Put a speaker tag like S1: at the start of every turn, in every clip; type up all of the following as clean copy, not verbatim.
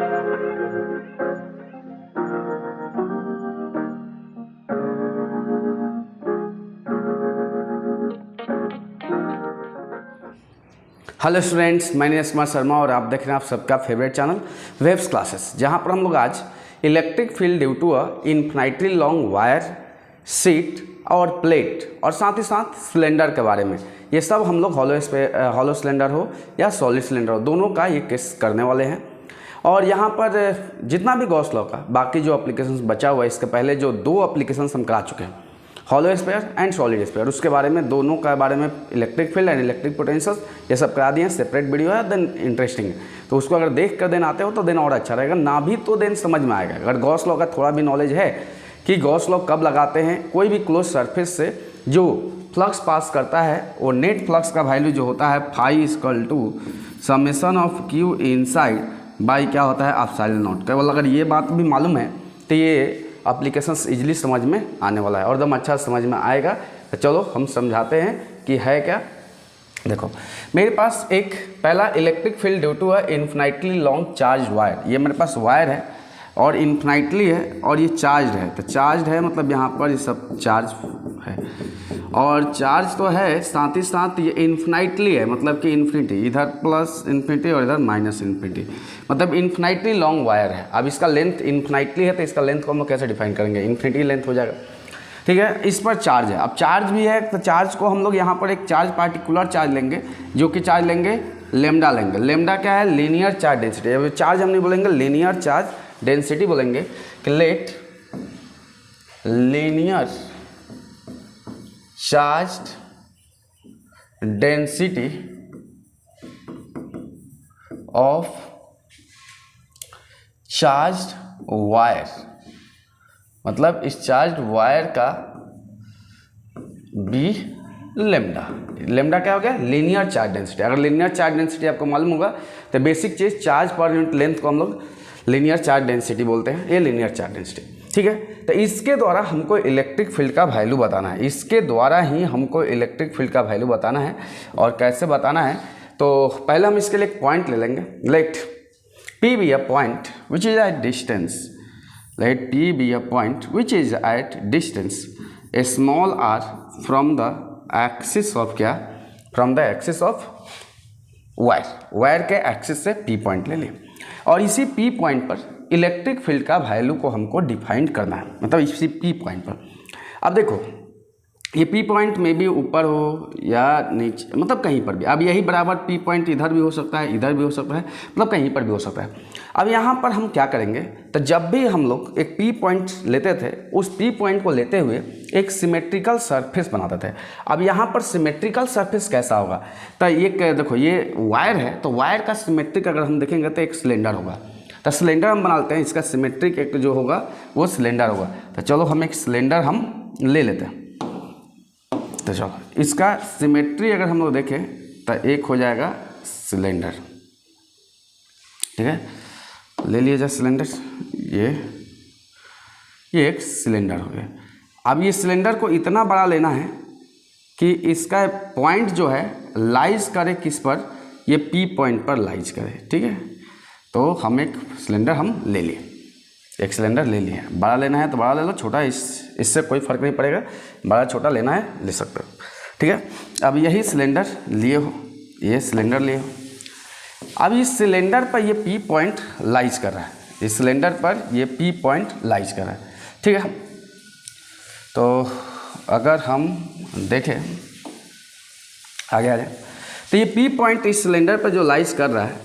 S1: Hello students, मैं नीरज कुमार शर्मा और आप देख रहे हैं आप सबका फेवरेट चैनल वेव्स क्लासेस, जहां पर हम लोग आज electric field due to a infinitely long wire, sheet और प्लेट और साथ ही साथ सिलेंडर के बारे में, ये सब हम लोग हॉलो सिलेंडर हो या सॉलिड सिलेंडर हो, दोनों का ये केस करने वाले हैं। और यहाँ पर जितना भी गॉस लॉ का बाकी जो एप्लीकेशंस बचा हुआ है, इसके पहले जो 2 एप्लीकेशंस हम करा चुके हैं, hollow sphere and solid sphere, उसके बारे में दोनों का बारे में electric field and electric potential ये सब करा दिए हैं। सेपरेट वीडियो है, देन इंटरेस्टिंग है, तो उसको अगर देख कर देन आते हो तो देन और अच्छा रहेगा, ना भी तो देन समझ में आएगा। अगर गॉस लॉ का थोड़ा भी नॉलेज है कि गॉस लॉ कब लगाते हैं, कोई भी क्लोज सरफेस से जो फ्लक्स पास करता है वो नेट फ्लक्स का वैल्यू जो होता है phi equal to summation of q inside by क्या होता है एप्सिलॉन नॉट। केवल अगर ये बात भी मालूम है तो ये एप्लीकेशंस इजीली समझ में आने वाला है और एकदम अच्छा समझ में आएगा। तो चलो हम समझाते हैं कि है क्या। देखो मेरे पास एक पहला इलेक्ट्रिक फील्ड ड्यू टू है इन्फिनिटली लॉन्ग चार्ज वायर, ये मेरे पास वायर है और इन्फिनिटली है और ये चार्ज है। तो चार्ज है मतलब यहाँ पर ये सब चार्ज है और चार्ज तो है, साथ ही साथ ये इन्फिनिटली है, मतलब कि इन्फिनिटी, इधर प्लस इन्फिनिटी और इधर माइनस इन्फिनिटी, मतलब इन्फिनिटली लॉन्ग वायर है। अब इसका लेंथ इन्फिनिटली है तो इसका लेंथ को हम लोग कैसे डिफाइन करेंगे, इन्फिनिटी लेंथ हो जाएगा, ठीक है। इस पर चार्ज है, अब चार्ज भी है तो चार्ज को हम लोग यहाँ पर एक चार्ज पार्टिकुलर चार्ज लेंगे, जो कि चार्ज लेंगे लेमडा लेंगे। लेमडा क्या है, लीनियर चार्ज डेंसिटी। अब चार्ज हम नहीं बोलेंगे, लीनियर चार्ज डेंसिटी बोलेंगे कि let linear charge density of charge wire, मतलब इस चार्ज वायर का बी लेमडा। लेमडा क्या हो गया, लीनियर चार्ज डेंसिटी। अगर लीनियर चार्ज डेंसिटी आपको मालूम होगा तो बेसिक चीज़ चार्ज पर यूनिट लेंथ को हम लोग लीनियर चार्ज डेंसिटी बोलते हैं, ये लीनियर चार्ज डेंसिटी, ठीक है। तो इसके द्वारा हमको इलेक्ट्रिक फील्ड का वैल्यू बताना है, इसके द्वारा ही हमको इलेक्ट्रिक फील्ड का वैल्यू बताना है। और कैसे बताना है, तो पहले हम इसके लिए एक पॉइंट ले लेंगे। Let P be a point which is at distance, let P be a point which is at distance a small r from the axis of क्या, from the axis of wire, wire के axis से P point ले लिए और इसी P point पर electric field का value को हमको डिफाइन करना है, मतलब इसी P पॉइंट पर। अब देखो ये P पॉइंट में भी ऊपर हो या नीचे, मतलब कहीं पर भी। अब यही बराबर P पॉइंट इधर भी हो सकता है, इधर भी हो सकता है, मतलब कहीं पर भी हो सकता है। अब यहाँ पर हम क्या करेंगे, तो जब भी हम लोग एक P पॉइंट लेते थे, उस P पॉइंट को लेते हुए एक सिमेट्रिकल सरफेस बनाते थे। अब यहाँ पर सिमेट्रिकल सरफेस कैसा होगा, तो ये देखो ये वायर है, तो वायर का सिमेट्रिक अगर हम देखेंगे तो एक सिलेंडर होगा। तो सिलेंडर हम बनाते हैं, इसका सिमेट्रिक एक जो होगा वो सिलेंडर होगा। तो चलो हम एक सिलेंडर हम ले लेते हैं। तो चलो इसका सिमेट्री अगर हम लोग देखें तो एक हो जाएगा सिलेंडर, ठीक है। ले लिया जाए सिलेंडर, ये एक सिलेंडर हो गया। अब ये सिलेंडर को इतना बड़ा लेना है कि इसका पॉइंट जो है लाइज करे किस पर, ये P पॉइंट पर लाइज करे, ठीक है। तो हम एक सिलेंडर हम ले लिए, एक सिलेंडर ले लिए। बड़ा लेना है तो बड़ा ले लो, छोटा इससे कोई फर्क नहीं पड़ेगा, बड़ा छोटा लेना है ले सकते हो, ठीक है। अब यही सिलेंडर लिए हो, ये सिलेंडर लिए हो। अब इस सिलेंडर पर ये P पॉइंट लाइज कर रहा है, इस सिलेंडर पर ये P पॉइंट लाइज कर रहा है, ठीक है। तो अगर हम देखें आगे आ जाए, तो ये P पॉइंट इस सिलेंडर पर जो लाइज कर रहा है,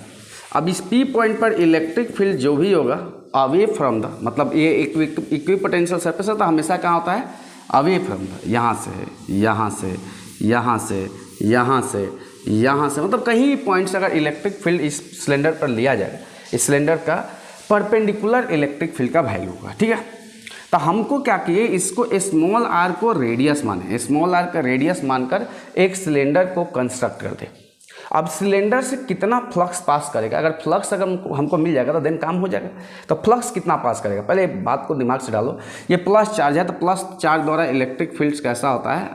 S1: अब इस P पॉइंट पर इलेक्ट्रिक फील्ड जो भी होगा अवे फ्रॉम द, मतलब ये इक्विपोटेंशियल सरफेस है तो हमेशा कहाँ होता है, अवे फ्रॉम द, यहाँ से यहाँ से यहाँ से यहाँ से यहाँ से, मतलब कहीं भी पॉइंट से अगर इलेक्ट्रिक फील्ड इस सिलेंडर पर लिया जाए, इस सिलेंडर का परपेंडिकुलर इलेक्ट्रिक फील्ड का वैल्यू होगा, ठीक है। तो हमको क्या किए, इसको स्मॉल आर को रेडियस माने, स्मॉल आर का रेडियस मानकर एक सिलेंडर को कंस्ट्रक्ट कर दे। अब सिलेंडर से कितना फ्लक्स पास करेगा, अगर फ्लक्स अगर हमको मिल जाएगा तो देन काम हो जाएगा। तो फ्लक्स कितना पास करेगा, पहले बात को दिमाग से डालो। ये प्लस चार्ज है तो प्लस चार्ज द्वारा इलेक्ट्रिक फील्ड कैसा होता है,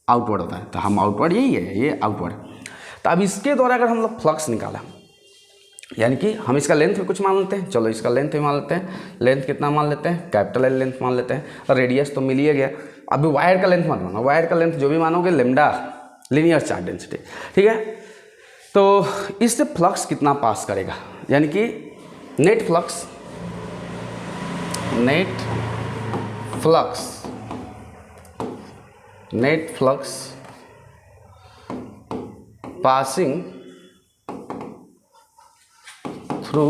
S1: आउटवर्ड होता है। तो हम आउटवर्ड, यही है ये आउटवर्ड। तो अब इसके द्वारा अगर हम लोग फ्लक्स निकाला, यानी कि हम इसका लेंथ भी कुछ मान लेते हैं, चलो इसका लेंथ भी मान लेते हैं। लेंथ कितना मान लेते हैं, कैपिटल एल लेंथ मान लेते हैं, और रेडियस तो मिल ही गया। अभी वायर का लेंथ मत मानो, वायर का लेंथ जो भी मानोगे लेमडा लीनियर चार्ज डेंसिटी, ठीक है। तो इससे फ्लक्स कितना पास करेगा, यानी कि net flux passing through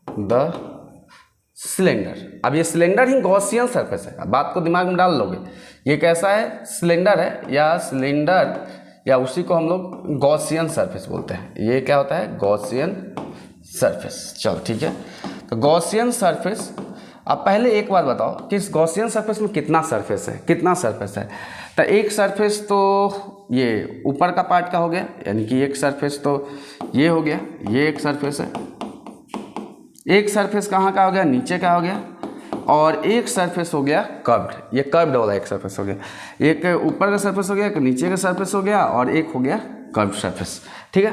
S1: the cylinder. अब ये सिलेंडर ही गॉसियन सरफेस है, अब बात को दिमाग में डाल लोगे, ये कैसा है, सिलेंडर है या सिलेंडर, या उसी को हम लोग गॉसियन सरफेस बोलते हैं। ये क्या होता है, गॉसियन सरफेस। चलो ठीक है, तो गॉसियन सरफेस। अब पहले एक बात बताओ कि इस गॉसियन सरफेस में कितना सरफेस है, तो एक सरफेस तो ये ऊपर का पार्ट का हो गया, यानी कि एक सरफेस तो ये हो गया, ये एक सरफेस है। एक सरफेस कहाँ का हो गया, नीचे का हो गया, और एक सरफेस हो गया कर्व्ड, ये कर्व्ड वाला एक सरफेस हो गया। एक ऊपर का सरफेस हो गया, एक नीचे का सरफेस हो गया, और एक हो गया कर्व्ड सरफेस, ठीक है।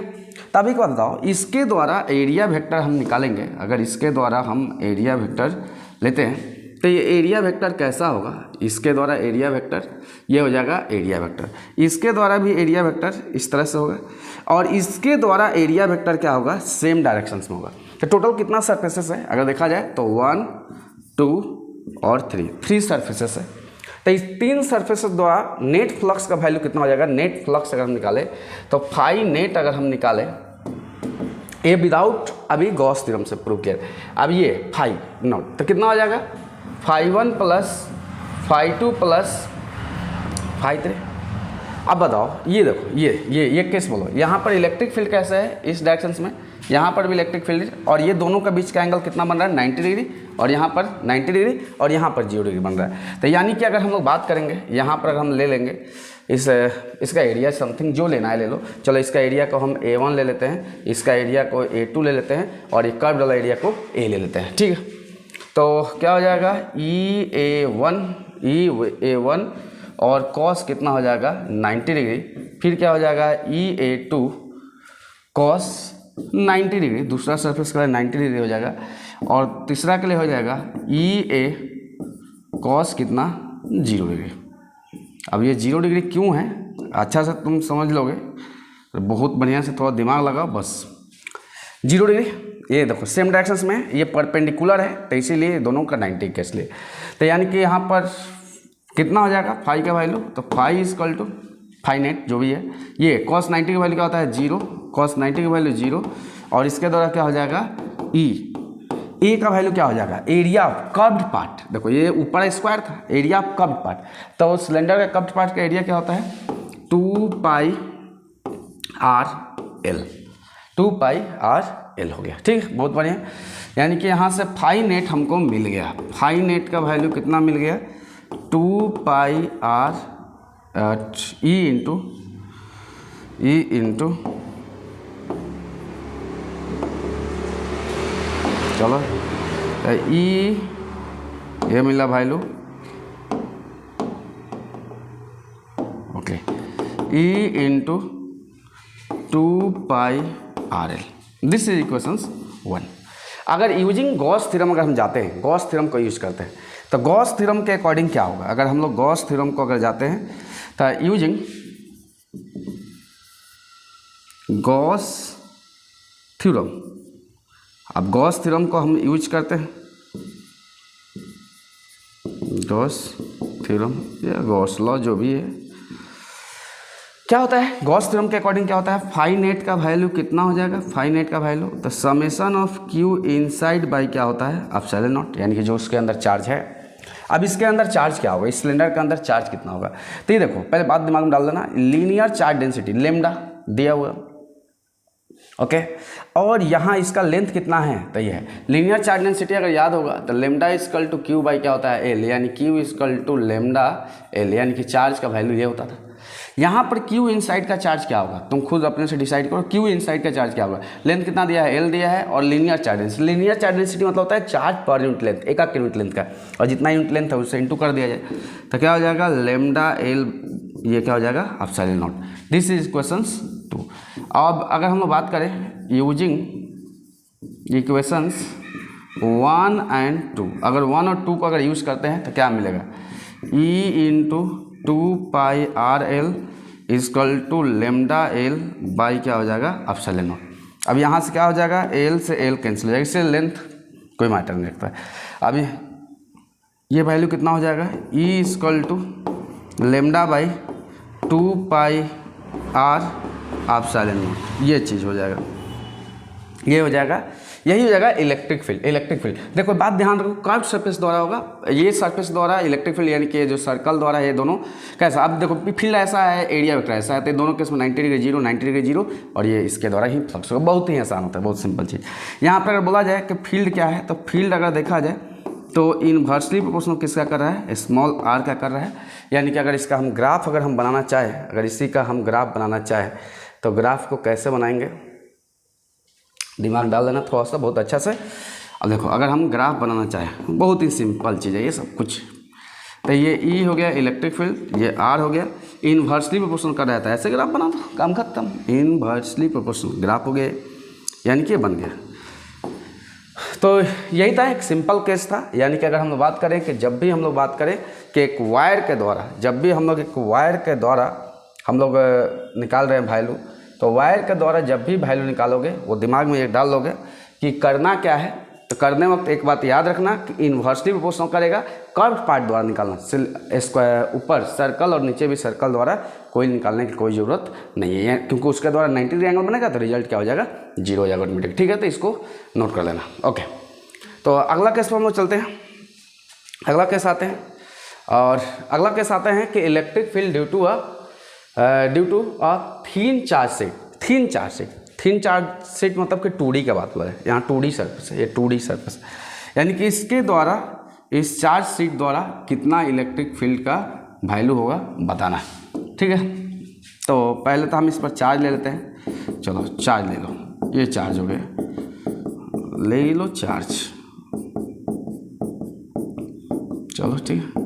S1: तब एक बात बताओ, इसके द्वारा एरिया वेक्टर हम निकालेंगे, अगर इसके द्वारा हम एरिया वेक्टर लेते हैं तो ये एरिया वेक्टर कैसा होगा, इसके द्वारा एरिया वेक्टर ये हो जाएगा एरिया वेक्टर, इसके द्वारा भी एरिया वेक्टर इस तरह से होगा, और इसके द्वारा एरिया वेक्टर क्या होगा, सेम डायरेक्शंस में होगा। तो टोटल कितना सरफेसेस है, अगर देखा जाए तो 1 2 और 3 सरफेसेस है। तो इस 3 सरफेसेस द्वारा नेट फ्लक्स का वैल्यू कितना हो जाएगा, नेट फ्लक्स अगर हम निकाले तो फाई नेट अगर हम निकाले, ये विदाउट अभी गॉस थ्योरम से प्रूव किया, अब ये फाई नॉट, तो कितना हो जाएगा, φ1 प्लस φ2 प्लस φ3। अब बताओ, ये देखो, ये केस बोलो, यहाँ पर इलेक्ट्रिक फील्ड कैसा है, इस डायरेक्शन में, यहाँ पर भी इलेक्ट्रिक फील्ड, और ये दोनों का बीच का एंगल कितना बन रहा है, 90 डिग्री, और यहाँ पर 90 डिग्री, और यहाँ पर 0 डिग्री बन रहा है। तो यानी कि अगर हम लोग बात करेंगे, यहाँ पर हम ले लेंगे इसका एरिया समथिंग जो लेना है ले लो, चलो इसका एरिया को हम A1 ले लेते हैं, इसका एरिया को A2 ले लेते हैं, और ये कर्व वाला एरिया को A ले लेते हैं, ठीक है। तो क्या हो जाएगा, EA1 और कॉस कितना हो जाएगा 90 डिग्री, फिर क्या हो जाएगा EA2 कॉस 90 डिग्री, दूसरा सरफेस का 90 डिग्री हो जाएगा, और तीसरा के लिए हो जाएगा EA कॉस कितना 0 डिग्री। अब ये 0 डिग्री क्यों है, अच्छा से तुम समझ लोगे, बहुत बढ़िया से थोड़ा दिमाग लगाओ बस। 0 डिग्री, ये देखो सेम डायरेक्शंस में ये परपेंडिकुलर है, तो इसीलिए दोनों का 90 के इसलिए, तो यानी कि यहाँ पर कितना हो जाएगा फाई का वैल्यू, तो phi is equal to phi net जो भी है, ये कॉस 90 का वैल्यू क्या होता है 0, कॉस 90 का वैल्यू 0, और इसके द्वारा क्या हो जाएगा ए का वैल्यू क्या हो जाएगा, एरिया ऑफ कर्व्ड पार्ट। देखो ये ऊपर स्क्वायर था, एरिया ऑफ कर्व्ड पार्ट, तो सिलेंडर का कर्व्ड पार्ट का एरिया क्या होता है 2 पाई आर एल हो गया, ठीक है, बहुत बढ़िया। यानी कि यहाँ से फाई नेट हमको मिल गया, फाई नेट का वैल्यू कितना मिल गया 2 पाई आर ई इंटू चलो ई ये मिला value, okay, E into 2 pi r L, this is equations 1। अगर यूजिंग गॉस थ्योरम अगर हम जाते हैं, गॉस थ्योरम को यूज करते हैं, तो गॉस थ्योरम के अकॉर्डिंग क्या होगा, अगर हम लोग गॉस थ्योरम को अगर जाते हैं तो यूजिंग गॉस थ्योरम, अब गॉस थ्योरम को हम यूज करते हैं, गॉस थ्योरम या गॉस लॉ जो भी है, क्या होता है गॉस थ्योरम के अकॉर्डिंग क्या होता है, फाई नेट का वैल्यू कितना हो जाएगा, फाई नेट का वैल्यू तो summation of q inside by क्या होता है एप्सिलॉन नॉट, यानी कि जो उसके अंदर चार्ज है। अब इसके अंदर चार्ज क्या होगा, इस सिलेंडर के अंदर चार्ज कितना होगा, तो ये देखो पहले बात दिमाग में डाल देना, लीनियर चार्ज डेंसिटी लेमडा दिया हुआ, ओके, और यहाँ इसका लेंथ कितना है, तो ये है लीनियर चार्ज डेंसिटी, अगर याद होगा तो lambda is equal to q by क्या होता है एल, यानी q is equal to lambda L, यानी कि चार्ज का वैल्यू ये होता था। यहाँ पर क्यू इनसाइड का चार्ज क्या होगा, तुम खुद अपने से डिसाइड करो, क्यू इनसाइड का चार्ज क्या होगा, लेंथ कितना दिया है एल दिया है, और linear charge density, linear charge density मतलब होता है चार्ज पर यूनिट लेंथ, एक यूनिट लेंथ का, और जितना यूनिट लेंथ है उससे इंटू कर दिया जाए, तो क्या हो जाएगा लेमडा एल, ये क्या हो जाएगा epsilon not. This is questions 2। अब अगर हम लोग बात करें यूजिंग इक्वेशंस 1 and 2, अगर 1 और 2 को अगर यूज़ करते हैं तो क्या मिलेगा, E into 2πRL is equal to lambda L by क्या हो जाएगा, एप्सिलॉन नॉट। अब यहाँ से क्या हो जाएगा, एल से एल कैंसिल हो जाएगा, इससे लेंथ कोई मैटर नहीं रखता है। अभी ये वैल्यू कितना हो जाएगा, E is equal to lambda by 2πR epsilon naught, ये चीज़ हो जाएगा, ये हो जाएगा, यही हो जाएगा इलेक्ट्रिक फील्ड। इलेक्ट्रिक फील्ड देखो बात ध्यान रखो, कर्व सरफेस द्वारा होगा, ये सरफेस द्वारा इलेक्ट्रिक फील्ड, यानी कि जो सर्कल द्वारा ये दोनों कैसा, अब देखो फील्ड ऐसा है, एरिया वेक्टर ऐसा है, तो दोनों केस में 90 डिग्री 0 90 डिग्री 0, और ये इसके द्वारा ही फ्लक्स होगा। बहुत ही आसान होता है, बहुत सिंपल चीज़। यहाँ पर अगर बोला जाए कि फील्ड क्या है, तो फील्ड अगर देखा जाए तो इनवर्सली प्रोपोर्शनल किसका कर रहा है, स्मॉल आर का कर रहा है। यानी कि अगर इसका हम ग्राफ अगर हम बनाना चाहें, अगर इसी का हम ग्राफ बनाना चाहें तो ग्राफ को कैसे बनाएंगे, दिमाग डाल देना थोड़ा सा बहुत अच्छा से। अब देखो अगर हम ग्राफ बनाना चाहें, बहुत ही सिंपल चीज़ है ये सब कुछ, तो ये ई हो गया इलेक्ट्रिक फील्ड, ये आर हो गया, इनवर्सली प्रोपोर्शनल कर रहा था, ऐसे ग्राफ बना दो, काम खत्म, इनवर्सली प्रोपोर्शनल ग्राफ हो गए, यानी कि बन गया। तो यही था, एक सिंपल केस था। यानी कि अगर हम लोग बात करें कि जब भी हम लोग बात करें कि एक वायर के द्वारा, जब भी हम लोग एक वायर के द्वारा हम लोग निकाल रहे हैं वैल्यू, तो वायर के द्वारा जब भी वैल्यू निकालोगे वो दिमाग में ये डाल लोगे कि करना क्या है। तो करने वक्त एक बात याद रखना कि इन्वर्सली प्रोपोर्शनल करेगा, कर्व पार्ट द्वारा निकालना, स्क्वायर ऊपर सर्कल और नीचे भी सर्कल द्वारा कोई निकालने की कोई ज़रूरत नहीं है, क्योंकि उसके द्वारा 90 डिग्री एंगल बनेगा तो रिजल्ट क्या हो जाएगा, 0 हो जाएगा ऑटोमेटिक। ठीक है, तो इसको नोट कर लेना। ओके, तो अगला केस पर हम लोग चलते हैं। अगला केस आते हैं, और अगला केस आते हैं कि electric field due to a thin charge sheet. Thin charge sheet मतलब कि 2D का बात हुआ है, यहाँ 2D सरफेस है, ये 2D सरफेस, यानी कि इसके द्वारा, इस चार्ज शीट द्वारा कितना इलेक्ट्रिक फील्ड का वैल्यू होगा बताना है। ठीक है, तो पहले तो हम इस पर चार्ज ले लेते हैं। चलो चार्ज ले लो, ये चार्ज हो गया, ले लो चार्ज, चलो ठीक है।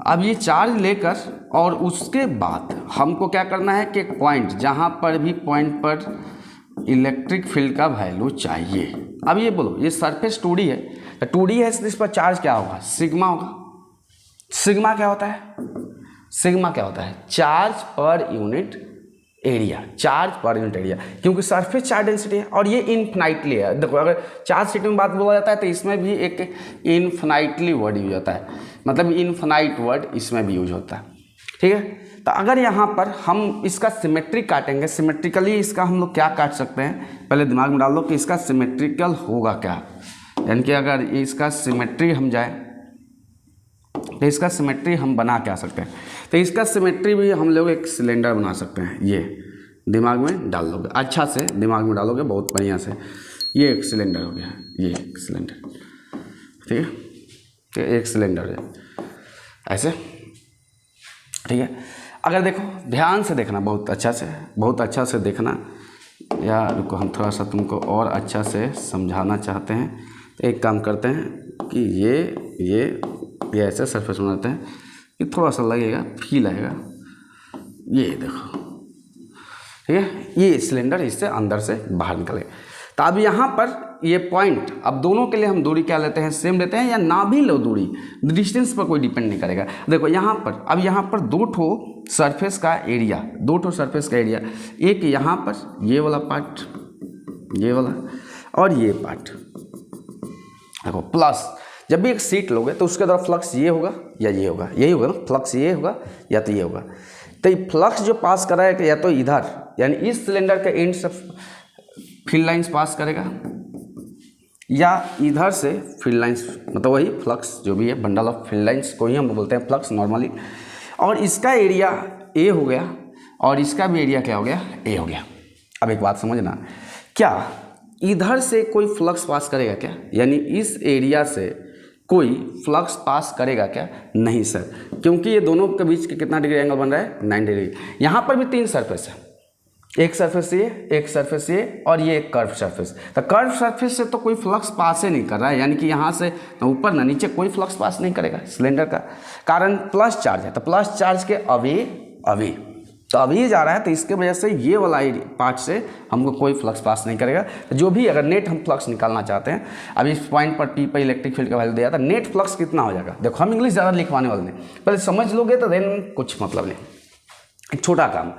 S1: अब ये चार्ज लेकर और उसके बाद हमको क्या करना है कि एक पॉइंट, जहाँ पर भी पॉइंट पर इलेक्ट्रिक फील्ड का वैल्यू चाहिए। अब ये बोलो, ये सरफेस 2D है, तो 2D है, इस पर चार्ज क्या होगा, सिग्मा होगा। सिग्मा क्या होता है, सिग्मा क्या होता है, चार्ज पर यूनिट एरिया, चार्ज पर यूनिट एरिया, क्योंकि सरफेस चार्ज डेंसिटी है और ये इन्फिनाइटली है। देखो अगर चार्ज शीट में बात बोला जाता है तो इसमें भी एक इन्फिनाइटली वर्ड यूज होता है, मतलब इन्फिनाइट वर्ड इसमें भी यूज होता है। ठीक है, तो अगर यहाँ पर हम इसका सिमेट्री काटेंगे, सिमेट्रिकली इसका हम लोग क्या काट सकते हैं, पहले दिमाग में डाल लो कि इसका सिमेट्रिकल होगा क्या। यानी कि अगर इसका सिमेट्री हम जाए तो इसका सिमेट्री हम बना क्या सकते हैं, तो इसका सिमेट्री भी हम लोग एक सिलेंडर बना सकते हैं। ये दिमाग में डाल लोगे, अच्छा से दिमाग में डालोगे बहुत बढ़िया से, ये एक सिलेंडर हो गया, ये एक सिलेंडर, ठीक है, तो एक सिलेंडर है ऐसे। ठीक है, अगर देखो ध्यान से देखना, बहुत अच्छा से देखना, या रुको हम थोड़ा सा तुमको और अच्छा से समझाना चाहते हैं। तो एक काम करते हैं कि ये ऐसे सरफेस बनाते हैं कि थोड़ा सा लगेगा, फील आएगा, ये देखो, ठीक है, ये सिलेंडर इससे अंदर से बाहर निकले। तो अब यहाँ पर ये पॉइंट, अब दोनों के लिए हम दूरी क्या लेते हैं, सेम लेते हैं, या ना भी लो दूरी, डिस्टेंस पर कोई डिपेंड नहीं करेगा। देखो यहाँ पर, अब यहाँ पर दो ठो सरफेस का एरिया, एक यहाँ पर ये वाला पार्ट, ये वाला, और ये पार्ट। देखो प्लस, जब भी एक सीट लोगे तो उसके द्वारा फ्लक्स ये होगा या ये होगा, यही होगा ना, फ्लक्स ये होगा या तो ये होगा। तो ये फ्लक्स जो पास कर रहा है या तो इधर, यानी इस सिलेंडर के एंड से फील्ड लाइंस पास करेगा, या इधर से फील्ड लाइंस, मतलब वही फ्लक्स जो भी है, बंडल ऑफ फील्ड लाइंस को ही हम बोलते हैं फ्लक्स नॉर्मली। और इसका एरिया ए हो गया और इसका भी एरिया क्या हो गया, ए हो गया। अब एक बात समझना, क्या इधर से कोई फ्लक्स पास करेगा क्या, यानी इस एरिया से कोई फ्लक्स पास करेगा क्या, नहीं सर, क्योंकि ये दोनों के बीच के कितना डिग्री एंगल बन रहा है, 90 डिग्री। यहाँ पर भी 3 सरफेस है, एक सरफेस ये, एक सरफेस ये, और ये एक कर्व सरफेस। तो कर्व सरफेस से तो कोई फ्लक्स पास ही नहीं कर रहा है, यानी कि यहाँ से ना ऊपर ना नीचे कोई फ्लक्स पास नहीं करेगा सिलेंडर का, कारण प्लस चार्ज है। तो प्लस चार्ज के अवे तो अब ये जा रहा है, तो इसके वजह से ये वाला पार्ट से हमको कोई फ्लक्स पास नहीं करेगा। तो जो भी अगर नेट हम फ्लक्स निकालना चाहते हैं, अब इस पॉइंट पर P पर इलेक्ट्रिक फील्ड का वैल्यू दिया था, नेट फ्लक्स कितना हो जाएगा। देखो हम इंग्लिश ज़्यादा लिखवाने वाले नहीं, पहले समझ लोगे तो देन कुछ मतलब नहीं, एक छोटा काम।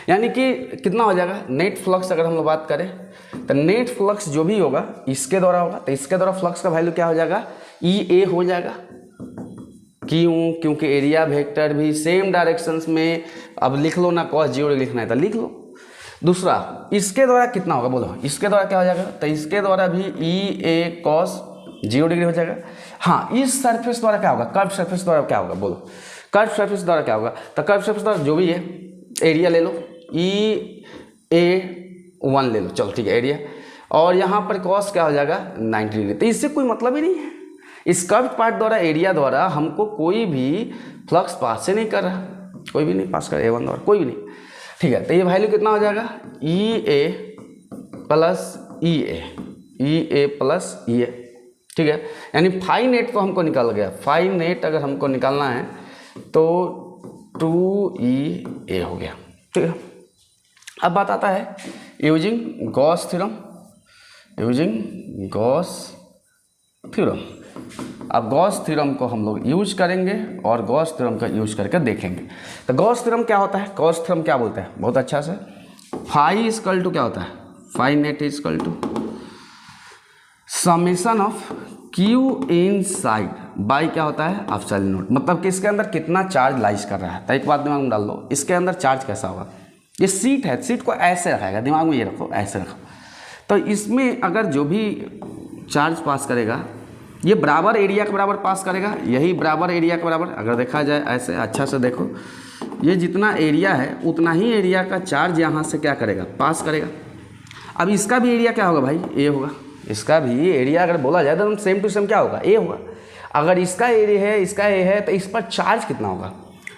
S1: यानी कि कितना हो जाएगा नेट फ्लक्स, अगर हम लोग बात करें तो नेट फ्लक्स जो भी होगा इसके द्वारा होगा, तो इसके द्वारा फ्लक्स का वैल्यू क्या हो जाएगा, EA हो जाएगा। क्यों? क्योंकि एरिया वेक्टर भी सेम डायरेक्शंस में, अब लिख लो ना, cos 0 लिखना है तो लिख लो। दूसरा इसके द्वारा कितना होगा बोलो, इसके द्वारा क्या हो जाएगा, तो इसके द्वारा भी EA cos 0 डिग्री हो जाएगा। हाँ, इस सरफेस द्वारा क्या होगा, कर्व सरफेस द्वारा क्या होगा बोलो, कर्व सरफेस द्वारा क्या होगा, तो कर्व सरफेस द्वारा जो भी है एरिया ले लो, EA1 ले लो, चलो ठीक है एरिया, और यहाँ पर cos क्या हो जाएगा 90 डिग्री। तो इससे कोई मतलब ही नहीं है, इस कर्व पार्ट द्वारा एरिया द्वारा हमको कोई भी फ्लक्स पास से नहीं कर रहा, कोई भी नहीं पास कर, A1 द्वारा कोई भी नहीं, ठीक है। तो ये वैल्यू कितना हो जाएगा, EA plus EA plus EA, ठीक है। यानी फाई नेट तो हमको निकल गया, फाई नेट अगर हमको निकालना है तो 2EA हो गया, ठीक है। अब बात आता है यूजिंग गॉस थ्योरम, अब गॉस थ्योरम को हम लोग यूज करेंगे और गॉस थ्योरम का यूज करके देखेंगे। तो गॉस थ्योरम क्या होता है, गॉस थ्योरम क्या बोलते हैं बहुत अच्छा से, फाई इक्वल टू क्या होता है, phi net equal to summation of q inside by क्या होता है एप्सिलॉन नॉट, मतलब कि इसके अंदर कितना चार्ज लाइज कर रहा है। तो एक बात दिमाग में डाल दो, इसके अंदर चार्ज कैसा होगा, ये सीट है, सीट को ऐसे रखाएगा, दिमाग में ये रखो, ऐसे रखो। तो इसमें अगर जो भी चार्ज पास करेगा ये बराबर एरिया के बराबर पास करेगा, यही बराबर एरिया के बराबर, अगर देखा जाए ऐसे अच्छा से देखो, ये जितना एरिया है उतना ही एरिया का चार्ज यहाँ से क्या करेगा पास करेगा। अब इसका भी एरिया क्या होगा भाई, ए होगा, इसका भी एरिया अगर बोला जाए तो सेम टू सेम क्या होगा, ए होगा। अगर इसका एरिया है, इसका ए है, तो इस पर चार्ज कितना होगा,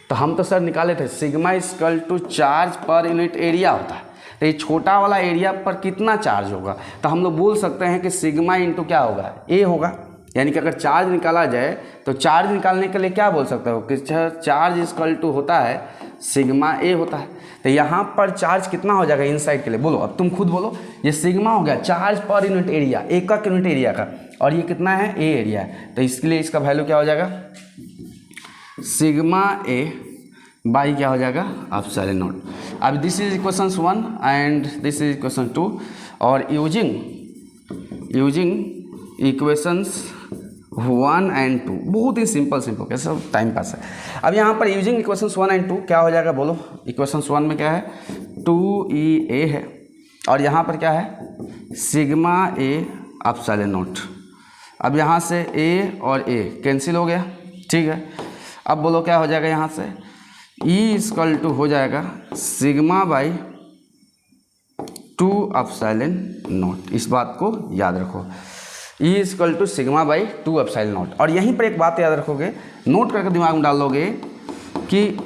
S1: तो हम तो सर निकाले थे सिग्मा इक्वल टू चार्ज पर यूनिट एरिया होता है। तो ये छोटा वाला एरिया पर कितना चार्ज होगा, तो हम लोग बोल सकते हैं कि सिग्मा इंटू क्या होगा, ए होगा। यानी कि अगर चार्ज निकाला जाए तो चार्ज निकालने के लिए क्या बोल सकते हो कि चार्ज इक्वल टू होता है सिग्मा ए होता है। तो यहाँ पर चार्ज कितना हो जाएगा इनसाइड के लिए, बोलो अब तुम खुद बोलो, ये सिग्मा हो गया चार्ज पर यूनिट एरिया, एक का यूनिट एरिया का, और ये कितना है ए एरिया है। तो इसके लिए इसका वैल्यू क्या हो जाएगा, सिग्मा ए बाई क्या हो जाएगा एप्सिलॉन नॉट। अब this is equation 1 and this is equation 2, और यूजिंग इक्वेशंस 1 एंड 2 बहुत ही सिंपल कैसे सब टाइम पास है। अब यहाँ पर यूजिंग इक्वेशंस 1 एंड 2 क्या हो जाएगा बोलो, इक्वेशंस 1 में क्या है 2EA है, और यहाँ पर क्या है सिग्मा ए एप्सिलॉन नॉट। अब यहाँ से ए और ए कैंसिल हो गया, ठीक है। अब बोलो क्या हो जाएगा, यहाँ से E इक्वल टू हो जाएगा सिग्मा बाई 2 एप्सिलॉन नॉट। इस बात को याद रखो, E equal to sigma by 2 epsilon naught. और यहीं पर एक बात याद रखोगे, नोट करके दिमाग में डाल लोगे कि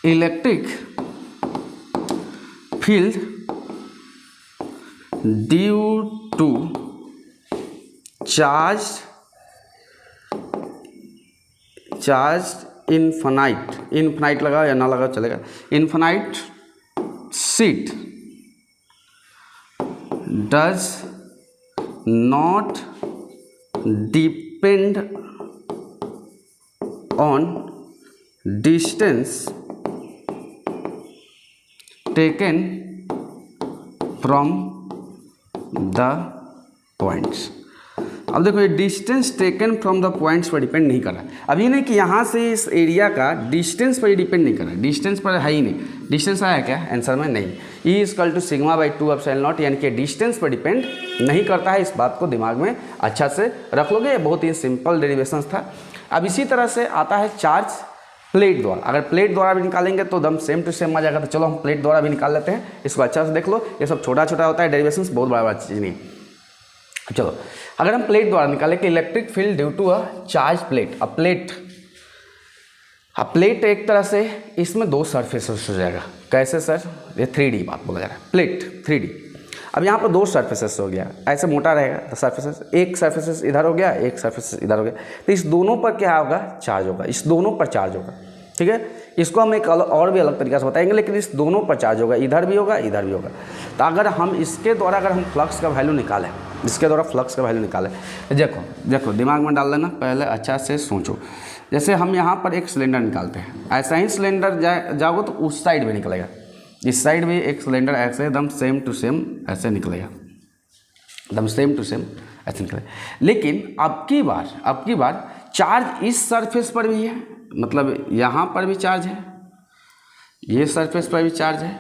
S1: electric field due to charge infinite लगा या ना लगा चलेगा, infinite sheet does not depend on distance taken from the points। अब देखो ये distance taken from the points पर डिपेंड नहीं कर रहा है। अब ये नहीं कि यहाँ से इस एरिया का डिस्टेंस पर डिपेंड नहीं कर रहा है, डिस्टेंस पर है ही नहीं, डिस्टेंस आया क्या आंसर में नहीं। E equal to sigma by 2 epsilon naught, यानी कि डिस्टेंस पर डिपेंड नहीं करता है। इस बात को दिमाग में अच्छा से रख लोगे, बहुत ही सिंपल डेरिवेशंस था। अब इसी तरह से आता है चार्ज प्लेट द्वारा, अगर प्लेट द्वारा भी निकालेंगे तो दम सेम टू सेम आ जाएगा। तो चलो हम प्लेट द्वारा भी निकाल लेते हैं, इसको अच्छा से देख लो, ये सब छोटा छोटा होता है डेरिवेशंस, बहुत बड़ा बड़ा चीज़ नहीं। चलो अगर हम प्लेट द्वारा निकालें कि electric field due to a charge plate, plate एक तरह से इसमें दो सरफेसेस हो जाएगा। कैसे सर, ये 3D बात बोला जा रहा है, प्लेट 3D। अब यहाँ पर दो सरफेसेस हो गया, ऐसे मोटा रहेगा तो सरफेसेस, एक सरफेसेस इधर हो गया, एक सरफेसेस इधर हो गया, तो इस दोनों पर क्या होगा चार्ज होगा, इस दोनों पर चार्ज होगा, ठीक है। इसको हम एक और भी अलग तरीके से बताएंगे, लेकिन इस दोनों पर चार्ज होगा, इधर भी होगा इधर भी होगा। तो अगर हम इसके द्वारा अगर हम फ्लक्स का वैल्यू निकालें, इसके द्वारा फ्लक्स का वैल्यू निकालें, देखो दिमाग में डाल लेना, पहले अच्छा से सोचो। जैसे हम यहाँ पर एक सिलेंडर निकालते हैं, ऐसा ही सिलेंडर जाओगे तो उस साइड भी निकलेगा, इस साइड भी एक सिलेंडर ऐसे एकदम सेम टू सेम ऐसे निकलेगा, एकदम सेम टू सेम ऐसे निकलेगा। लेकिन अब की बार चार्ज इस सरफेस पर भी है, मतलब यहाँ पर भी चार्ज है, ये सरफेस पर भी चार्ज है,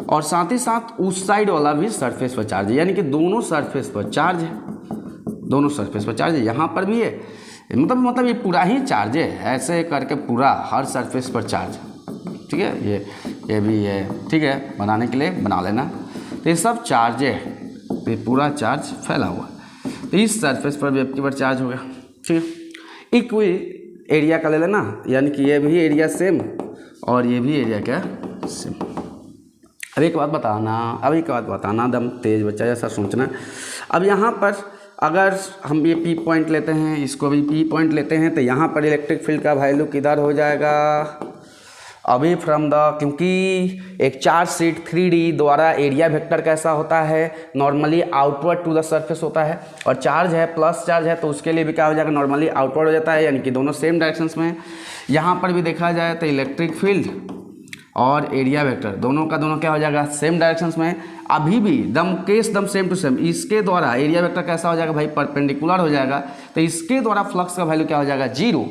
S1: और साथ ही साथ उस साइड वाला भी सरफेस पर चार्ज है, यानी कि दोनों सरफेस पर चार्ज है, दोनों सरफेस पर चार्ज है, यहाँ पर भी है, मतलब ये पूरा ही चार्ज है, ऐसे करके पूरा हर सरफेस पर चार्ज है। ठीक है, ये भी है, ठीक है, बनाने के लिए बना लेना। तो ये सब चार्ज है, तो ये पूरा चार्ज फैला हुआ है, तो इस सरफेस पर भी आपकी बार चार्ज होगा। ठीक है, इक्वल एरिया का ले लेना, यानी कि ये भी एरिया सेम और ये भी एरिया क्या सेम। अब एक बात बताना, दम तेज बच्चा जैसा सोचना। अब यहाँ पर अगर हम ये P पॉइंट लेते हैं, इसको भी P पॉइंट लेते हैं, तो यहाँ पर इलेक्ट्रिक फील्ड का वैल्यू किधर हो जाएगा, अभी फ्रॉम द, क्योंकि एक चार्ज शीट 3D द्वारा एरिया वेक्टर कैसा होता है, normally outward to the surface होता है, और चार्ज है प्लस चार्ज है तो उसके लिए भी क्या हो जाएगा, नॉर्मली आउटवर्ड हो जाता है, यानी कि दोनों सेम डायरेक्शंस में है। यहाँ पर भी देखा जाए तो इलेक्ट्रिक फील्ड और एरिया वेक्टर दोनों का दोनों क्या हो जाएगा, सेम डायरेक्शंस में। अभी भी दम सेम टू सेम, इसके द्वारा एरिया वेक्टर कैसा हो जाएगा भाई, परपेंडिकुलर हो जाएगा, तो इसके द्वारा फ्लक्स का वैल्यू क्या हो जाएगा, जीरो।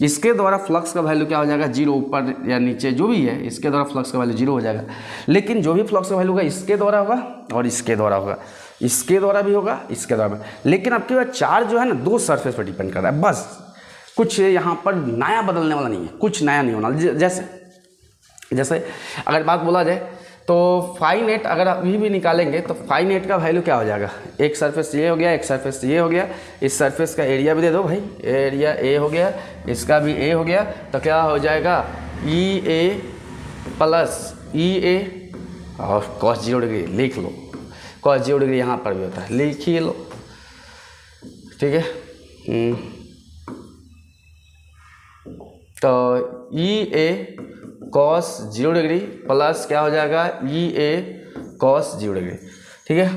S1: इसके द्वारा फ्लक्स का वैल्यू क्या हो जाएगा, जीरो, ऊपर या नीचे जो भी है, इसके द्वारा फ्लक्स का वैल्यू जीरो हो जाएगा। लेकिन जो भी फ्लक्स का वैल्यू होगा इसके द्वारा होगा और इसके द्वारा होगा, इसके द्वारा भी होगा, इसके द्वारा भी। लेकिन अब की बार चार्ज जो है ना, दो सरफेस पर डिपेंड कर रहा है, बस कुछ यहाँ पर नया बदलने वाला नहीं है, कुछ नया नहीं होना। जैसे अगर बात बोला जाए तो फाई नेट अगर अभी भी निकालेंगे तो फाई नेट का वैल्यू क्या हो जाएगा, एक सरफेस ये हो गया, एक सरफेस ये हो गया, इस सरफेस का एरिया भी दे दो भाई, एरिया ए हो गया, इसका भी ए हो गया, तो क्या हो जाएगा ई ए प्लस ई ए और cos 0 डिग्री लिख लो, cos 0 डिग्री यहाँ पर भी होता है, लिख ही लो। ठीक है, तो ई ए cos 0 डिग्री प्लस क्या हो जाएगा, ई ए cos 0 डिग्री। ठीक है,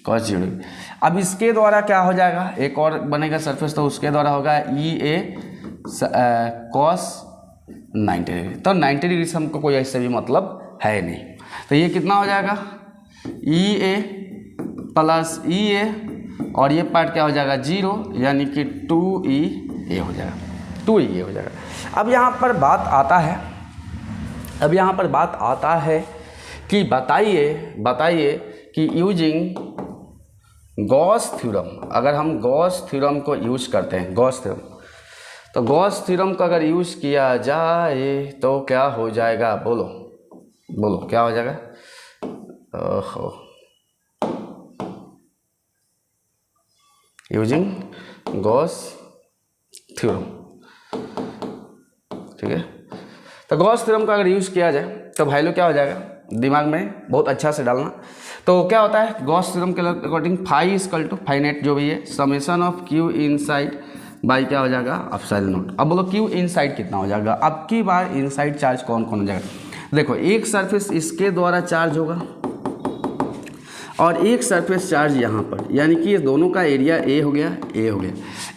S1: cos 0 डिग्री। अब इसके द्वारा क्या हो जाएगा, एक और बनेगा सरफेस, तो उसके द्वारा होगा ई ए cos 90 डिग्री। तो 90 डिग्री से हमको कोई ऐसे भी मतलब है नहीं, तो ये कितना हो जाएगा, ई ए प्लस ई ए, और ये पार्ट क्या हो जाएगा, जीरो, यानी कि 2e हो जाएगा, 2e हो जाएगा। अब यहाँ पर बात आता है कि बताइए कि यूजिंग गॉस थ्योरम, अगर हम गॉस थ्योरम को यूज करते हैं, गॉस थ्योरम, तो गॉस थ्योरम को अगर यूज किया जाए तो क्या हो जाएगा, बोलो क्या हो जाएगा। ओहो, यूजिंग गॉस थ्योरम। ठीक है, तो गॉस थ्योरम का अगर यूज़ किया जाए तो वैल्यू क्या हो जाएगा, दिमाग में बहुत अच्छा से डालना। तो क्या होता है गॉस थ्योरम के according, phi equal to phi net जो भी है, summation of q inside by क्या हो जाएगा, एप्सिलॉन नॉट। अब बोलो क्यू इनसाइड कितना हो जाएगा, अब की बार इनसाइड चार्ज कौन कौन हो जाएगा। देखो एक सरफेस इसके द्वारा चार्ज होगा और एक सरफेस चार्ज यहाँ पर, यानी कि ये दोनों का एरिया ए हो गया,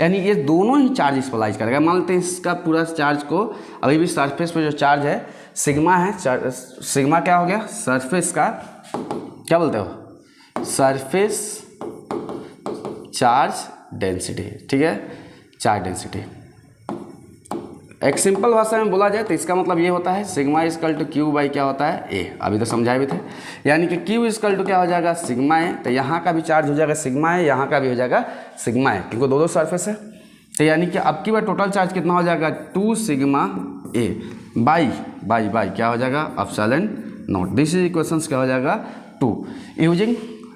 S1: यानी ये दोनों ही चार्ज इस पर लाइज करेगा। मान लेते हैं इसका पूरा चार्ज को, अभी भी सरफेस पे जो चार्ज है सिग्मा है, सिग्मा क्या हो गया, सरफेस का क्या बोलते हो, सरफेस चार्ज डेंसिटी। ठीक है, चार्ज डेंसिटी एक सिंपल भाषा में बोला जाए तो इसका मतलब ये होता है sigma equal to q by क्या होता है, ए। अभी तो समझाए भी थे, यानी कि क्यू इक्वल टू क्या हो जाएगा, सिग्मा ए। तो यहाँ का भी चार्ज हो जाएगा सिग्मा ए, यहाँ का भी हो जाएगा सिग्मा ए, क्योंकि दो सरफेस है। तो यानी कि अब की बार टोटल चार्ज कितना हो जाएगा, 2 सिग्मा ए बाई क्या हो जाएगा, epsilon not. This is equations क्या हो जाएगा 2 यूजिंग,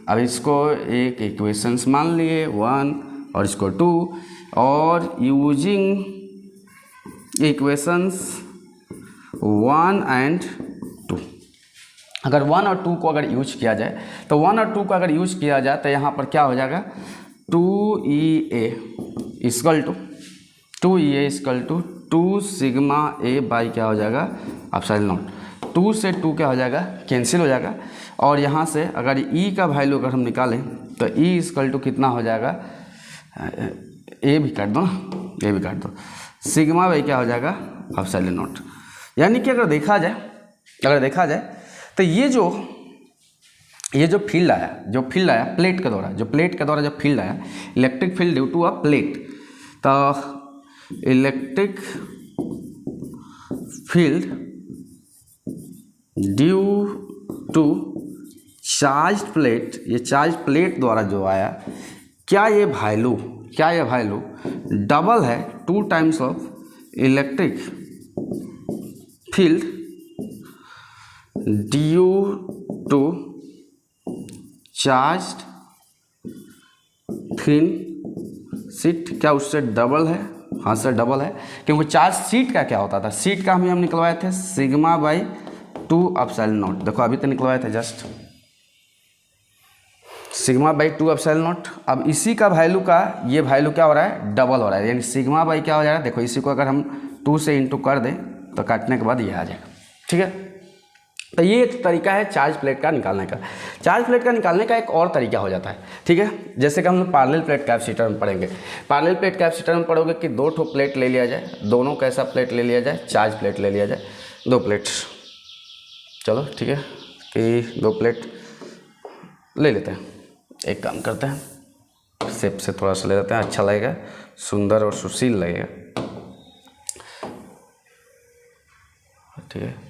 S1: अब इसको एक इक्वेशंस मान लिए 1 और इसको 2, और यूजिंग इक्वेशंस 1 एंड 2। अगर 1 और 2 को अगर यूज किया जाए तो 1 और 2 को अगर यूज किया जाए तो यहाँ पर क्या हो जाएगा, 2e a equal to 2 2 sigma A by क्या हो जाएगा एप्सिलॉन नॉट। 2 से 2 क्या हो जाएगा कैंसिल हो जाएगा, और यहाँ से अगर ई का वैल्यू अगर हम निकालें तो ई इक्वल टू कितना हो जाएगा, ए भी काट दो ना, ए भी काट दो, सिग्मा बाई क्या हो जाएगा एप्सिलॉन नॉट। यानी कि अगर देखा जाए तो ये जो फील्ड आया प्लेट के द्वारा, जो फील्ड आया electric field due to a plate, तो electric field due to charge plate, ये चार्ज प्लेट द्वारा जो आया, क्या ये वैल्यू डबल है 2 times of electric field due to charge thin sheet, क्या उससे डबल है? हाँ सर डबल है, क्योंकि चार्ज शीट का क्या होता था, शीट का हम निकलवाए थे सिग्मा बाई 2 एप्सिलॉन नॉट। देखो अभी तो निकलवाए थे just sigma by 2 epsilon naught. अब इसी का वैल्यू का ये वैल्यू क्या हो रहा है, डबल हो रहा है, यानी सिग्मा बाई क्या हो जाएगा, देखो इसी को अगर हम 2 से इंटू कर दें तो काटने के बाद ये आ जाएगा। ठीक है, तो ये एक तरीका है चार्ज प्लेट का निकालने का। चार्ज प्लेट का निकालने का एक और तरीका हो जाता है, ठीक है, जैसे कि हम लोग पैरेलल प्लेट कैपेसिटर में पढ़ेंगे। पैरेलल प्लेट कैपेसिटर में पढ़ोगे कि 2 ठो प्लेट ले लिया जाए, दोनों कैसा प्लेट ले लिया जाए, चार्ज प्लेट ले लिया जाए, 2 प्लेट, चलो ठीक है कि 2 प्लेट ले लेते हैं। एक काम करते हैं, शेप से थोड़ा सा ले लेते हैं, अच्छा लगेगा, सुंदर और सुशील लगेगा। ठीक है,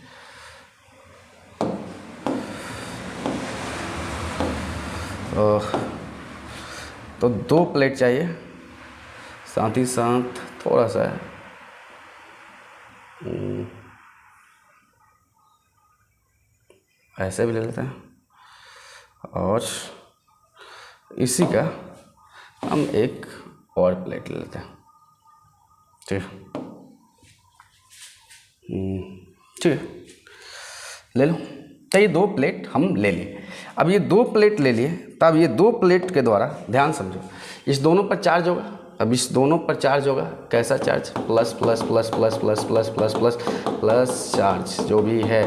S1: तो 2 प्लेट चाहिए, साथ ही साथ थोड़ा सा ऐसे भी ले लेते हैं, और इसी का हम एक और प्लेट ले लेते हैं। ठीक है, ले लो। तो ये 2 प्लेट हम ले लिए। अब ये 2 प्लेट ले लिए, तब ये 2 प्लेट के द्वारा ध्यान समझो, इस दोनों पर चार्ज होगा। अब इस दोनों पर चार्ज होगा, कैसा charge, plus plus plus plus plus plus plus plus plus charge जो भी है,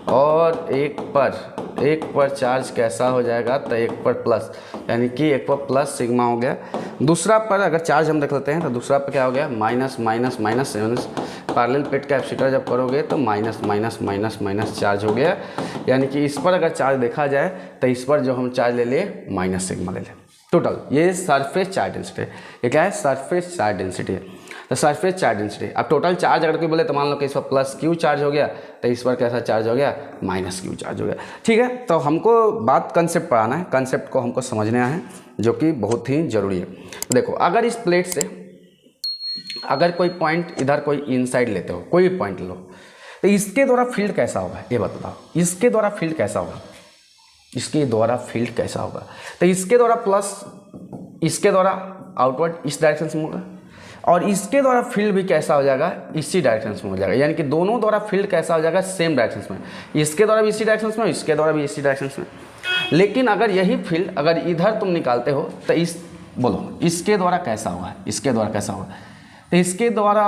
S1: और एक पर चार्ज कैसा हो जाएगा, तो एक पर प्लस, यानी कि एक पर प्लस सिग्मा हो गया। दूसरा पर अगर चार्ज हम देख लेते हैं तो दूसरा पर क्या हो गया, minus minus minus minus. Parallel plate capacitor जब करोगे तो minus minus minus minus charge हो गया, यानी कि इस पर अगर चार्ज देखा जाए तो इस पर जो हम चार्ज ले लिए माइनस सिग्मा ले लें। टोटल ये सरफेस चार्ज डेंसिटी है। ये क्या है, सरफेस चार्ज डेंसिटी है। तो सरफेस चार्ज डेंसिटी, अब टोटल चार्ज अगर कोई बोले तो मान लो कि इस पर प्लस क्यू चार्ज हो गया, तो इस पर कैसा चार्ज हो गया, माइनस क्यू चार्ज हो गया। ठीक है, तो हमको बात कंसेप्ट पढ़ाना है, कंसेप्ट को हमको समझना है, जो कि बहुत ही जरूरी है। देखो अगर इस प्लेट से अगर कोई पॉइंट इधर कोई इनसाइड लेते हो, कोई भी पॉइंट लो, तो इसके द्वारा फील्ड कैसा होगा, ये बताओ, इसके द्वारा फील्ड कैसा होगा, इसके द्वारा फील्ड कैसा होगा। तो इसके द्वारा प्लस, इसके द्वारा आउटवर्ड इस डायरेक्शन में होगा, और इसके द्वारा फील्ड भी कैसा हो जाएगा, इसी डायरेक्शन में हो जाएगा। यानी कि दोनों द्वारा फील्ड कैसा हो जाएगा, सेम डायरेक्शन में, इसके द्वारा भी इसी डायरेक्शन में, इसके द्वारा भी इसी डायरेक्शन में। लेकिन अगर यही फील्ड अगर इधर तुम निकालते हो तो इस बोलो इसके द्वारा कैसा होगा, इसके द्वारा कैसा होगा, तो इसके द्वारा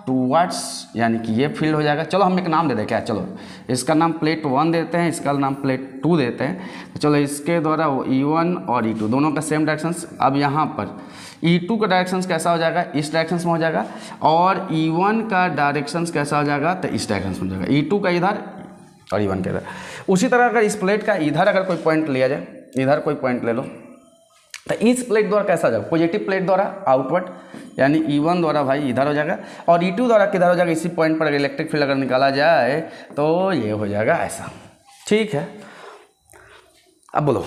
S1: टूवर्ड्स, यानी कि ये फील्ड हो जाएगा। चलो हम एक नाम दे दें, क्या, चलो इसका नाम प्लेट 1 देते हैं, इसका नाम प्लेट 2 देते हैं। तो चलो इसके द्वारा वो E1 और E2 दोनों का सेम डायरेक्शन। अब यहाँ पर E2 का डायरेक्शन कैसा हो जाएगा, इस डायरेक्शन में हो जाएगा, और E1 का डायरेक्शन कैसा हो जाएगा, तो इस डायरेक्शन में हो जाएगा। E2 का इधर और E1 का इधर। उसी तरह अगर इस प्लेट का इधर अगर कोई पॉइंट लिया जाए, इधर कोई पॉइंट ले लो, तो इस प्लेट द्वारा कैसा हो जाएगा, पॉजिटिव प्लेट द्वारा आउटवर्ड, यानी E1 द्वारा भाई इधर हो जाएगा, और E2 द्वारा किधर हो जाएगा, इसी पॉइंट पर इलेक्ट्रिक फील्ड अगर निकाला जाए तो ये हो जाएगा ऐसा। ठीक है, अब बोलो,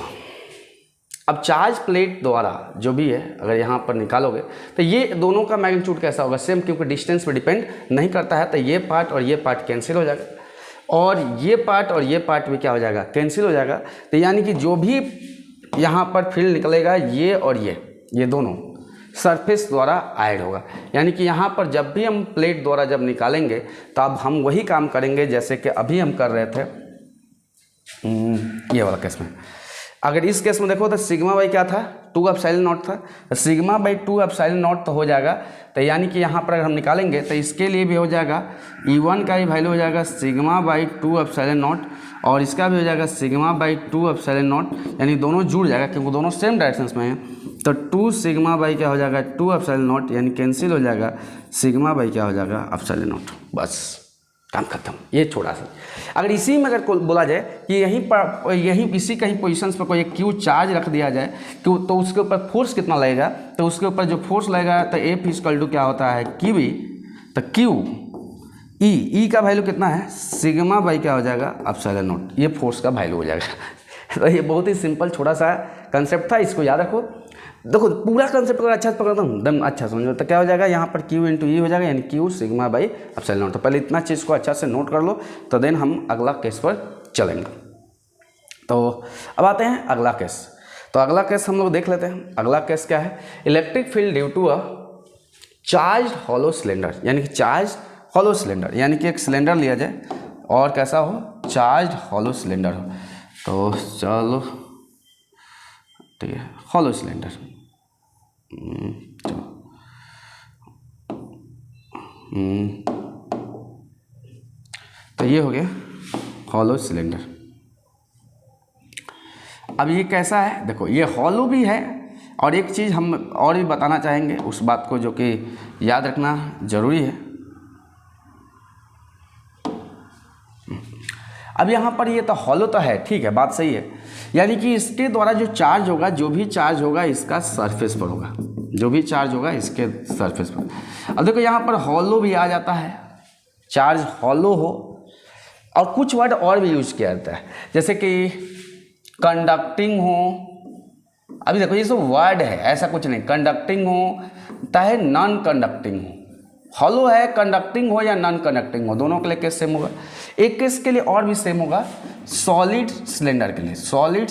S1: अब चार्ज प्लेट द्वारा जो भी है अगर यहाँ पर निकालोगे तो ये दोनों का मैग्नीट्यूड कैसा होगा, सेम, क्योंकि डिस्टेंस पर डिपेंड नहीं करता है। तो ये पार्ट और ये पार्ट कैंसिल हो जाएगा, और ये पार्ट और ये पार्ट भी क्या हो जाएगा, कैंसिल हो जाएगा। तो यानी कि जो भी यहाँ पर फील्ड निकलेगा, ये और ये दोनों सरफेस द्वारा ऐड होगा। यानी कि यहाँ पर जब भी हम प्लेट द्वारा जब निकालेंगे तब हम वही काम करेंगे जैसे कि अभी हम कर रहे थे ये वाला केस में। अगर इस केस में देखो तो सिग्मा बाई क्या था, 2 एप्सिलॉन नॉट था, तो सिग्मा बाई 2 एप्सिलॉन नॉट तो हो जाएगा। तो यानी कि यहाँ पर अगर हम निकालेंगे तो इसके लिए भी हो जाएगा E1 का ही वैल्यू हो जाएगा सिग्मा बाई 2 एप्सिलॉन नॉट, और इसका भी हो जाएगा सिग्मा बाई 2 एप्सिलॉन नॉट, यानी दोनों जुड़ जाएगा क्योंकि दोनों सेम डायरेक्शंस में हैं। तो 2 सिग्मा बाई क्या हो जाएगा 2 एप्सिलॉन नॉट, यानी कैंसिल हो जाएगा, सिग्मा बाई क्या हो जाएगा एप्सिलॉन नॉट। बस काम खत्म। ये छोटा सा अगर इसी में अगर बोला जाए कि यहीं पर यहीं इसी कहीं पोजीशंस पर कोई क्यू चार्ज रख दिया जाए तो उसके ऊपर फोर्स कितना लगेगा, तो उसके ऊपर जो फोर्स लगेगा तो F इक्वल टू क्या होता है QE, तो Q ई का वैल्यू कितना है सिग्मा बाई क्या हो जाएगा एप्सिलॉन नॉट, ये फोर्स का वैल्यू हो जाएगा। तो ये बहुत ही सिंपल छोटा सा कंसेप्ट था, इसको याद रखो। देखो पूरा कंसेप्ट अगर अच्छा से पकड़ता हूँ एकदम अच्छा समझो तो क्या हो जाएगा, यहाँ पर Q इंटू ई हो जाएगा, यानी Q sigma by epsilon not. तो पहले इतना चीज़ को अच्छा से नोट कर लो, तो देन हम अगला केस पर चलेंगे। तो अब आते हैं अगला केस। तो अगला केस हम लोग देख लेते हैं। अगला केस क्या है, electric field due to a charge hollow cylinder, यानी कि चार्ज हॉलो सिलेंडर, यानी कि एक सिलेंडर लिया जाए और कैसा हो, चार्ज हॉलो सिलेंडर हो। तो चलो ठीक है, हॉलो सिलेंडर तो ये हो गया हॉलो सिलेंडर। अब ये कैसा है, देखो ये हॉलो भी है, और एक चीज़ हम और भी बताना चाहेंगे उस बात को जो कि याद रखना जरूरी है। अब यहाँ पर ये तो हॉलो तो है, ठीक है, बात सही है, यानी कि इसके द्वारा जो चार्ज होगा, जो भी चार्ज होगा इसका सरफेस पर होगा, जो भी चार्ज होगा इसके सरफेस पर। अब देखो यहाँ पर हॉलो भी आ जाता है, चार्ज हॉलो हो, और कुछ वर्ड और भी यूज किया जाता है जैसे कि कंडक्टिंग हो। अभी देखो ये सब वर्ड है, ऐसा कुछ नहीं, कंडक्टिंग हो चाहे नॉन कंडक्टिंग हो, हॉलो है कंडक्टिंग हो या नॉन कंडक्टिंग हो, दोनों के लिए केस सेम होगा। एक केस के लिए और भी सेम होगा, सॉलिड सिलेंडर के लिए। सॉलिड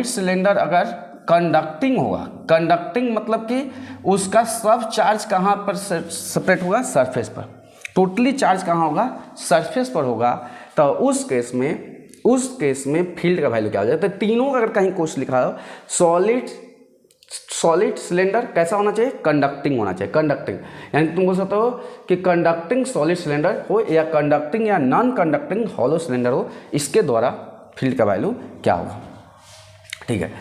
S1: सिलेंडर अगर कंडक्टिंग होगा, कंडक्टिंग मतलब कि उसका सब चार्ज कहाँ पर सेपरेट होगा, सरफेस पर, टोटली चार्ज कहाँ होगा, सरफेस पर होगा। तो उस केस में फील्ड का वैल्यू क्या हो जाएगा। तो तीनों का अगर कहीं कुछ लिखा हो, सॉलिड सिलेंडर कैसा होना चाहिए, कंडक्टिंग होना चाहिए, कंडक्टिंग, यानी तुम बोल सकते हो कि कंडक्टिंग सॉलिड सिलेंडर हो या कंडक्टिंग या नॉन कंडक्टिंग हॉलो सिलेंडर हो, इसके द्वारा फील्ड का वैल्यू क्या होगा, ठीक है।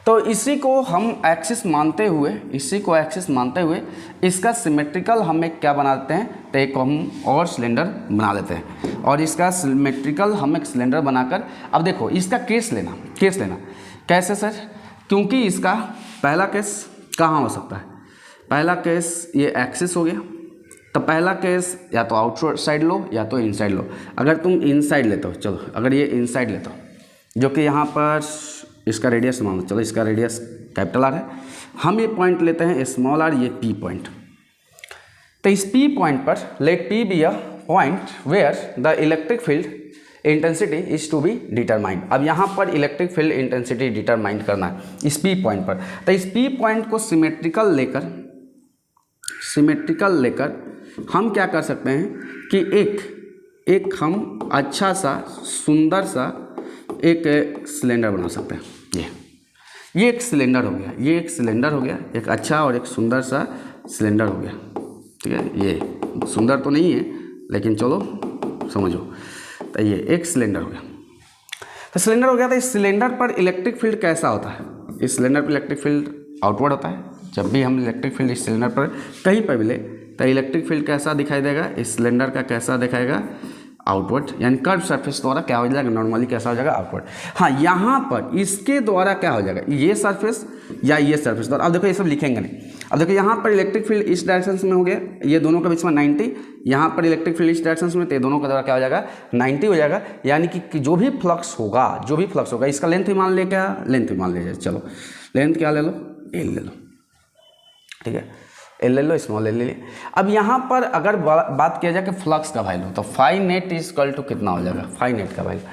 S1: तो इसी को हम एक्सिस मानते हुए इसका सिमेट्रिकल हम एक क्या बना देते हैं, तो एक हम और सिलेंडर बना लेते हैं, और इसका सिमेट्रिकल हम एक सिलेंडर बनाकर, अब देखो इसका केस लेना कैसे सर, क्योंकि इसका पहला केस कहाँ हो सकता है, पहला केस ये एक्सिस हो गया, तो पहला केस या तो आउटसाइड साइड लो या तो इनसाइड लो। अगर तुम इनसाइड लेते हो, चलो अगर ये इनसाइड लेते हो, जो कि यहाँ पर इसका रेडियस मान लो, चलो इसका रेडियस कैपिटल आर है, हम ये पॉइंट लेते हैं स्मॉल आर, ये पी पॉइंट। तो इस पी पॉइंट पर let P be a point where the electric field intensity is to be determined. अब यहाँ पर इलेक्ट्रिक फील्ड इंटेंसिटी डिटरमाइंड करना है इस पी पॉइंट पर। तो इस पी पॉइंट को सिमेट्रिकल लेकर हम क्या कर सकते हैं कि एक हम अच्छा सा सुंदर सा एक सिलेंडर बना सकते हैं। ये एक सिलेंडर हो गया, ये एक सिलेंडर हो गया, एक अच्छा और एक सुंदर सा सिलेंडर हो गया, ठीक है। ये सुंदर तो नहीं है लेकिन चलो समझो, तो ये एक सिलेंडर हो गया। तो सिलेंडर हो गया, तो इस सिलेंडर पर इलेक्ट्रिक फील्ड कैसा होता है, इस सिलेंडर पर इलेक्ट्रिक फील्ड आउटवर्ड होता है। जब भी हम इलेक्ट्रिक फील्ड इस सिलेंडर पर कहीं पर मिले तो इलेक्ट्रिक फील्ड कैसा दिखाई देगा, इस सिलेंडर का कैसा दिखाएगा, आउटवर्ड, यानी कर्व सरफेस द्वारा क्या हो जाएगा, नॉर्मली कैसा हो जाएगा, आउटवर्ड। हाँ, यहाँ पर इसके द्वारा क्या हो जाएगा, ये सरफेस या ये सरफेस द्वारा। अब देखो ये सब लिखेंगे नहीं। अब देखो यहाँ पर इलेक्ट्रिक फील्ड इस डायरेक्शन में हो गया, ये दोनों के बीच में 90, यहाँ पर इलेक्ट्रिक फील्ड इस डायरेक्शन में, तो ये दोनों का द्वारा क्या हो जाएगा, 90 हो जाएगा। यानी कि जो भी फ्लक्स होगा इसका लेंथ भी मान ले, क्या लेंथ भी मान लीजिए, चलो लेंथ क्या ले लो, एल ले लो, ठीक है, एल ले लो, स्मॉल एल ले लिया। अब यहाँ पर अगर बात किया जाए कि फ्लक्स का वैल्यू, तो phi net is equal to कितना हो जाएगा, फाई नेट का वैल्यू,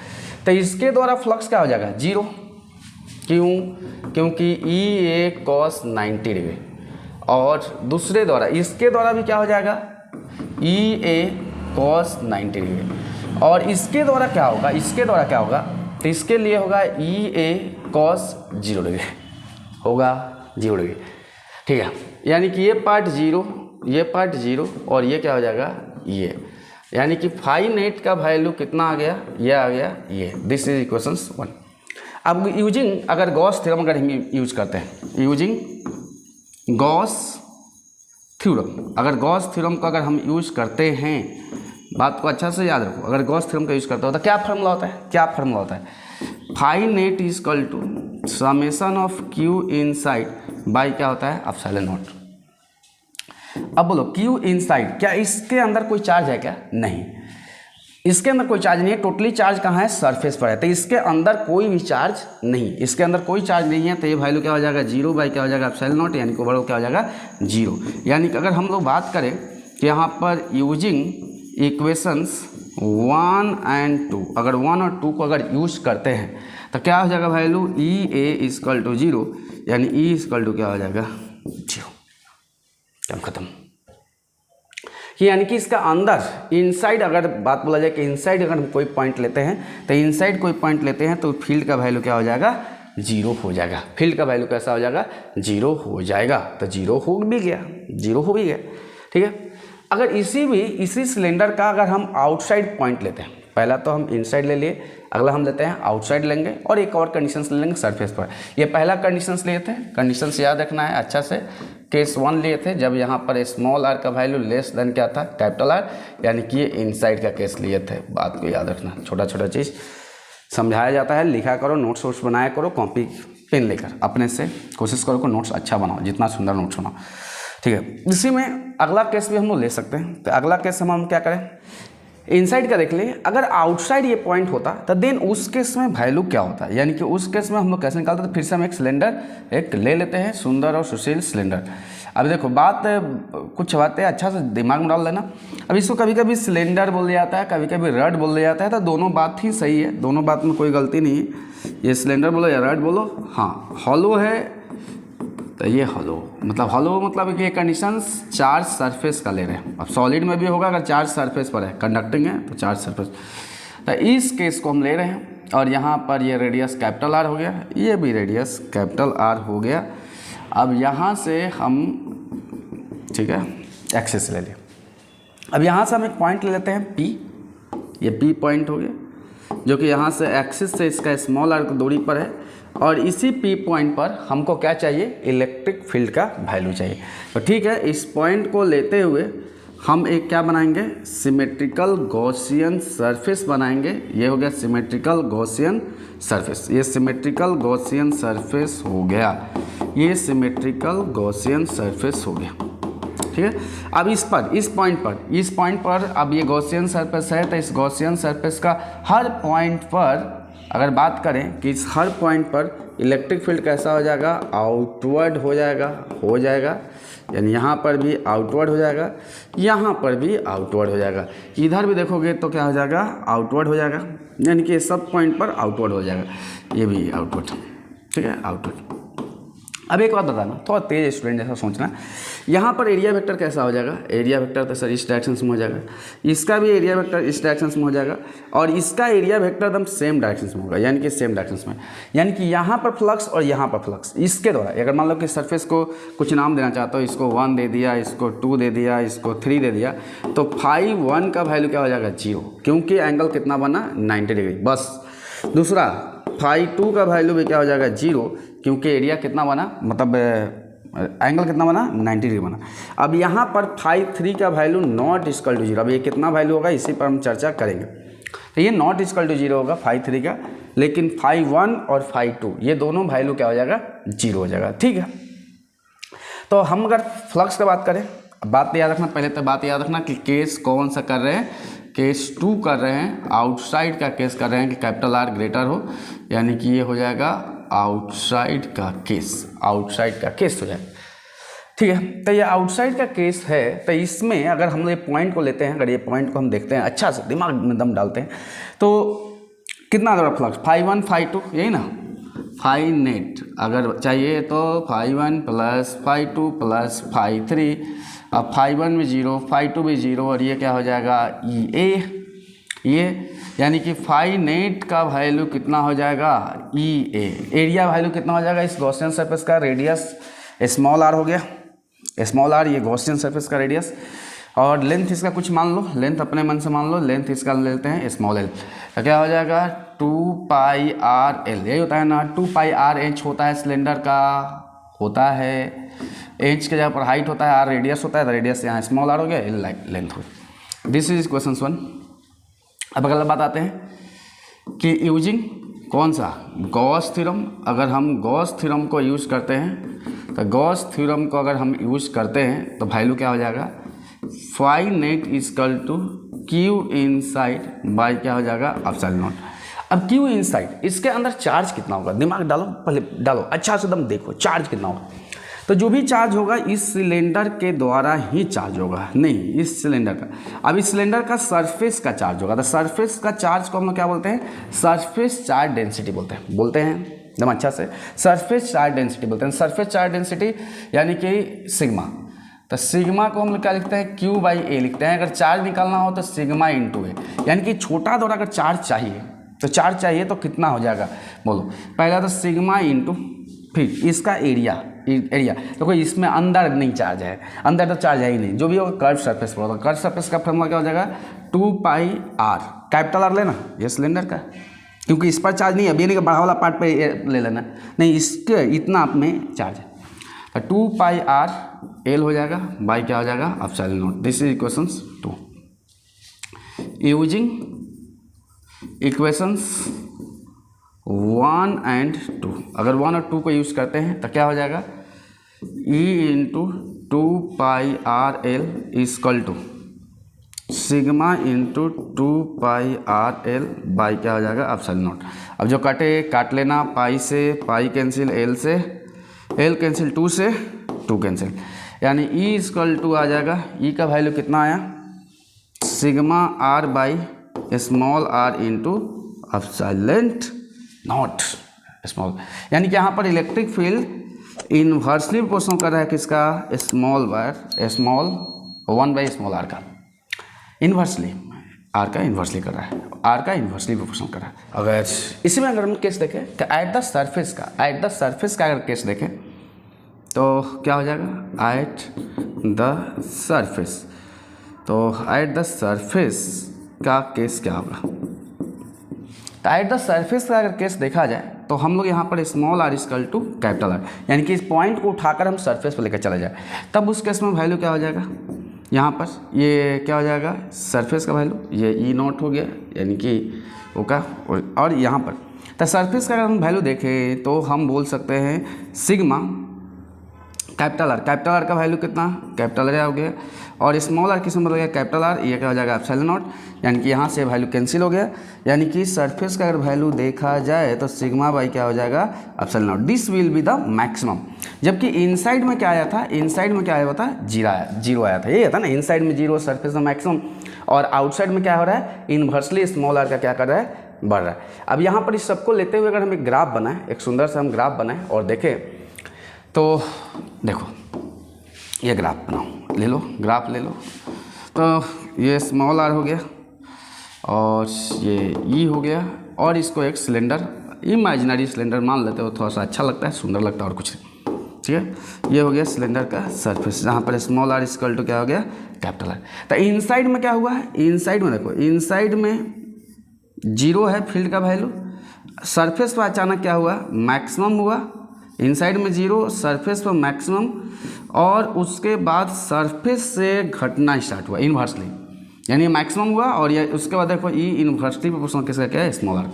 S1: तो इसके द्वारा फ्लक्स क्या हो जाएगा, 0। क्यों, क्योंकि ई ए कॉस 90 डिग्री, और दूसरे द्वारा इसके द्वारा भी क्या हो जाएगा, ई ए कॉस 90 डिग्री, और इसके द्वारा क्या होगा, तो इसके लिए होगा ई ए कॉस 0 डिग्री, होगा 0 डिग्री, ठीक है। यानी कि ये पार्ट 0, ये पार्ट 0 और ये क्या हो जाएगा ये, यानी कि फाई नेट का वैल्यू कितना आ गया, ये आ गया ये। This is equations 1। अब यूजिंग अगर गॉस थ्योरम अगर हम यूज करते हैं, यूजिंग गॉस थ्योरम, अगर गॉस थ्योरम का अगर हम यूज करते हैं, बात को अच्छा से याद रखो, अगर गॉस थ्योरम का यूज करते हो तो क्या फार्मूला होता है, क्या फार्मूला होता है, phi net is equal to summation of q inside by क्या होता है एप्सिलॉन नॉट। अब बोलो क्यू इनसाइड, क्या इसके अंदर कोई चार्ज है क्या, नहीं, इसके अंदर कोई चार्ज नहीं है, टोटली चार्ज कहाँ है, सरफेस पर है, तो इसके अंदर कोई भी चार्ज नहीं, इसके अंदर कोई चार्ज नहीं है, तो ये वैल्यू क्या हो जाएगा 0 बाई क्या हो जाएगा एप्सिलॉन नॉट, यानी कि ओवरऑल क्या हो जाएगा 0। यानी कि अगर हम लोग बात करें कि यहाँ पर यूजिंग इक्वेशंस 1 and 2, अगर 1 और 2 को अगर यूज करते हैं तो क्या हो जाएगा value E A equal to 0, यानी ई इक्वल टू क्या हो जाएगा 0, काम खत्म। यानी कि इसका अंदर इनसाइड अगर बात बोला जाए कि इनसाइड अगर हम कोई पॉइंट लेते हैं, तो इनसाइड कोई पॉइंट लेते हैं तो फील्ड का वैल्यू क्या हो जाएगा 0 हो जाएगा, फील्ड का वैल्यू कैसा हो जाएगा 0 हो जाएगा, तो 0 हो भी गया, 0 हो भी गया, ठीक है। अगर इसी सिलेंडर का अगर हम आउटसाइड पॉइंट लेते हैं, पहला तो हम इनसाइड ले लिए, अगला हम लेते हैं आउटसाइड लेंगे और एक और कंडीशंस ले लेंगे सरफेस पर। ये पहला कंडीशंस लिए थे, कंडीशंस याद रखना है अच्छा से। केस 1 लिए थे जब यहाँ पर स्मॉल आर का वैल्यू लेस देन क्या था कैपिटल आर, यानी कि ये इनसाइड का केस लिए थे। बात को याद रखना, छोटा छोटा चीज़ समझाया जाता है, लिखा करो, नोट्स वोट्स बनाया करो, कॉपी पेन लेकर अपने से कोशिश करो कि नोट्स अच्छा बनाओ, जितना सुंदर नोट्स बनाओ, ठीक है। इसी में अगला केस भी हम लोग ले सकते हैं। तो अगला केस हम क्या करें, इनसाइड का देख लिए, अगर आउटसाइड ये पॉइंट होता तो देन उस केस में वैल्यू क्या होता है, यानी कि उस केस में हम लोग कैसे निकालते हैं। तो फिर से हम एक सिलेंडर एक ले लेते हैं, सुंदर और सुशील सिलेंडर। अब देखो बात कुछ बातें अच्छा से दिमाग में डाल लेना। अब इसको कभी कभी सिलेंडर बोल दिया जाता है, कभी कभी रड बोल दिया जाता है, तो दोनों बात ही सही है, दोनों बात में कोई गलती नहीं है। ये सिलेंडर बोलो या रड बोलो, हाँ हॉलो है तो ये हॉलो मतलब कि ये कंडीशंस चार्ज सरफेस का ले रहे हैं। अब सॉलिड में भी होगा, अगर चार्ज सरफेस पर है, कंडक्टिंग है तो चार्ज सरफेस, तो इस केस को हम ले रहे हैं। और यहाँ पर ये रेडियस कैपिटल आर हो गया, ये भी रेडियस कैपिटल आर हो गया। अब यहाँ से हम ठीक है एक्सिस ले लिया। अब यहाँ से हम एक पॉइंट ले लेते हैं पी, ये पी पॉइंट हो गया जो कि यहाँ से एक्सिस से इसका स्मॉल आर की दूरी पर है। और इसी पी पॉइंट पर हमको क्या चाहिए, इलेक्ट्रिक फील्ड का वैल्यू चाहिए। तो ठीक है, इस पॉइंट को लेते हुए हम एक क्या बनाएंगे, सिमेट्रिकल गॉसियन सरफेस बनाएंगे। ये हो गया सिमेट्रिकल गॉसियन सरफेस, ये सिमेट्रिकल गॉसियन सरफेस हो गया, ये सिमेट्रिकल गॉसियन सरफेस हो गया, ठीक है। अब इस पॉइंट पर अब ये गॉसियन सरफेस है, तो इस गॉसियन सरफेस का हर पॉइंट पर अगर बात करें कि इस हर पॉइंट पर इलेक्ट्रिक फील्ड कैसा हो जाएगा, आउटवर्ड हो जाएगा, यानी यहाँ पर भी आउटवर्ड हो जाएगा, यहाँ पर भी आउटवर्ड हो जाएगा, इधर भी देखोगे तो क्या हो जाएगा, आउटवर्ड हो जाएगा, यानी कि सब पॉइंट पर आउटवर्ड हो जाएगा, ये भी आउटवर्ड, ठीक है आउटवर्ड। अब एक बात बताना, थोड़ा तेज स्टूडेंट जैसा सोचना, यहाँ पर एरिया वेक्टर कैसा हो जाएगा, एरिया वेक्टर तो सर इस डायरेक्शन में हो जाएगा, इसका भी एरिया वेक्टर इस डायरेक्शन में हो जाएगा, और इसका एरिया वेक्टर एकदम सेम डायरेक्शन में होगा, यानी कि सेम डायरेक्शन में, यानी कि यहाँ पर फ्लक्स और यहाँ पर फ्लक्स। इसके द्वारा अगर मान लो कि सरफेस को कुछ नाम देना चाहता हो, इसको 1 दे दिया, इसको 2 दे दिया, इसको 3 दे दिया, तो फाई 1 का वैल्यू क्या हो जाएगा 0, क्योंकि एंगल कितना बना 90 डिग्री बस। दूसरा फाई 2 का वैल्यू भी क्या हो जाएगा 0, क्योंकि एरिया कितना बना, मतलब एंगल कितना बना 90 डिग्री बना। अब यहाँ पर फाई 3 का वैल्यू नॉट इक्वल टू 0, अब ये कितना वैल्यू होगा इसी पर हम चर्चा करेंगे। तो ये नॉट इक्वल टू 0 होगा फाई 3 का, लेकिन फाई 1 और फाई 2 ये दोनों वैल्यू क्या हो जाएगा 0 हो जाएगा, ठीक है। तो हम अगर फ्लक्स की बात करें, बात याद रखना, पहले तो बात याद रखना कि केस कौन सा कर रहे हैं, केस 2 कर रहे हैं, आउटसाइड का केस कर रहे हैं कि कैपिटल आर ग्रेटर हो, यानी कि ये हो जाएगा आउटसाइड का केस हो जाएगा, ठीक है। तो ये आउटसाइड का केस है, तो इसमें अगर हम ये पॉइंट को लेते हैं, अगर ये पॉइंट को हम देखते हैं अच्छा से दिमाग में दम डालते हैं, तो कितना दौड़ा फ्लक्स, फाई 1 फाई 2 यही ना, फाई नेट अगर चाहिए तो फाई 1 प्लस फाई 2 प्लस फाई 3, अब फाई 1 भी 0, फाई 2 भी 0, और ये क्या हो जाएगा ये यानी कि फाई नेट का वैल्यू कितना हो जाएगा ई ए, एरिया वैल्यू कितना हो जाएगा इस गॉसियन सरफेस का, रेडियस स्मॉल आर हो गया, स्मॉल आर ये गॉसियन सरफेस का रेडियस, और लेंथ इसका कुछ मान लो, लेंथ अपने मन से मान लो, लेंथ इसका लेते हैं स्मॉल एल, तो क्या हो जाएगा 2 पाई आर एल, यही होता है ना, 2 पाई आर एच होता है सिलेंडर का, होता है एच के जगह पर हाइट होता है, आर रेडियस होता है, तो रेडियस यहाँ स्मॉल आर हो गया, एल लेंथ हो गया। This is question 1। अब अगला बात आते हैं कि यूजिंग कौन सा गॉस थ्योरम, अगर हम गॉस थ्योरम को यूज़ करते हैं, तो गॉस थ्योरम को अगर हम यूज़ करते हैं तो वैल्यू क्या हो जाएगा, phi net is equal to q inside by क्या हो जाएगा एप्सिलॉन नॉट। अब क्यू इनसाइड, इसके अंदर चार्ज कितना होगा, दिमाग डालो, पहले डालो अच्छा से, एकदम देखो चार्ज कितना होगा। तो जो भी चार्ज होगा इस सिलेंडर के द्वारा ही चार्ज होगा, नहीं इस सिलेंडर का। अब इस सिलेंडर का सरफेस का चार्ज होगा, तो सरफेस का चार्ज को हम लोग क्या बोलते हैं, सरफेस चार्ज डेंसिटी बोलते हैं एकदम अच्छा से, सरफेस चार्ज डेंसिटी बोलते हैं। सरफेस चार्ज डेंसिटी यानी कि सिग्मा, तो सिग्मा को हम लोग क्या लिखते हैं, क्यू बाई ए लिखते हैं। अगर चार्ज निकालना हो तो सिग्मा इंटू ए, यानी कि छोटा द्वारा अगर चार्ज चाहिए तो चार्ज चाहिए तो कितना हो जाएगा बोलो, पहला तो सिग्मा इंटू फिर इसका एरिया, देखो इसमें अंदर नहीं चार्ज है, अंदर तो चार्ज है ही नहीं, जो भी होगा कर्व सरफेस पर होगा। कर्व सरफेस का फॉर्मूला क्या हो जाएगा 2 पाई आर, कैपिटल आर लेना ये सिलेंडर का, क्योंकि इस पर चार्ज नहीं है, अभी नहीं बड़ा वाला पार्ट पे ले लेना, नहीं इसके इतना आप में चार्ज है, तो 2 पाई आर एल हो जाएगा बाई क्या हो जाएगा epsilon not. This is equations 2। Using equations 1 and 2, अगर 1 और 2 को यूज़ करते हैं तो क्या हो जाएगा, E into 2 pi r l is equal to sigma into 2 pi r l by क्या हो जाएगा एप्सिलॉन नॉट। अब जो कटे काट लेना, पाई से पाई कैंसिल, एल से एल कैंसिल, 2 से 2 कैंसिल, यानी E इजकल टू आ जाएगा, E का वैल्यू कितना आया, sigma r by small r into epsilon naught small, यानी कि यहाँ पर इलेक्ट्रिक फील्ड इनवर्सली प्रोपोर्शनल कर रहा है किसका, small bar small 1 by small r का, इन्वर्सली आर का इन्वर्सली कर रहा है, आर का इन्वर्सली प्रोपोर्शनल कर रहा है। अगर इसी में अगर हम केस देखें कि एट द सरफेस का अगर केस देखें तो क्या हो जाएगा, एट द सरफेस, तो एट द सरफेस का केस क्या होगा, तो एट द सरफेस का अगर केस देखा जाए तो हम लोग यहाँ पर small r is equal to capital r, यानी कि इस पॉइंट को उठाकर हम सरफेस पर लेकर चला जाए, तब उस केस में वैल्यू क्या हो जाएगा, यहाँ पर ये क्या हो जाएगा सरफेस का वैल्यू, ये ई नॉट हो गया, यानी कि वो का, और यहाँ पर तो सरफेस का अगर हम वैल्यू देखें तो हम बोल सकते हैं सिग्मा कैपिटल आर का वैल्यू कितना, कैपिटल आर हो गया, और स्मॉल आर किस में बदल गया, कैपिटल आर, ये क्या हो जाएगा एप्सिलॉन नॉट, यानी कि यहाँ से वैल्यू कैंसिल हो गया, यानी कि सरफेस का अगर वैल्यू देखा जाए तो सिग्मा बाई क्या हो जाएगा epsilon not. This will be the maximum, जबकि इनसाइड में क्या आया था, इनसाइड में क्या आया था, जीरो आया था, ये था ना, इनसाइड में जीरो, सरफेस में मैक्सिमम, और आउटसाइड में क्या हो रहा है, इनवर्सली स्मॉल आर का क्या कर रहा है, बढ़ रहा है। अब यहाँ पर इस सबको लेते हुए अगर हम एक ग्राफ बनाएं, एक सुंदर सा हम ग्राफ बनाएं और देखें तो देखो ये ग्राफ बनाओ, ले लो ग्राफ ले लो, तो ये स्मॉल आर हो गया और ये ई हो गया, और इसको एक सिलेंडर, इमेजिनरी सिलेंडर मान लेते हो, थोड़ा सा अच्छा लगता है, सुंदर लगता है और कुछ नहीं, ठीक है। ये हो गया सिलेंडर का सरफेस, जहाँ पर स्मॉल आर इक्वल टू क्या हो गया कैपिटल आर। तो इनसाइड में क्या हुआ है, इनसाइड में देखो, इनसाइड में जीरो है फील्ड का वैल्यू, सरफेस पर अचानक क्या हुआ, मैक्सिमम हुआ, इनसाइड में जीरो, सरफेस पर मैक्सिमम, और उसके बाद सरफेस से घटना स्टार्ट हुआ इन्वर्सली, यानी मैक्सिमम हुआ, और ये उसके बाद देखो ई इन्वर्सली प्रोपोर्शनल किसका क्या है, स्मॉल आर।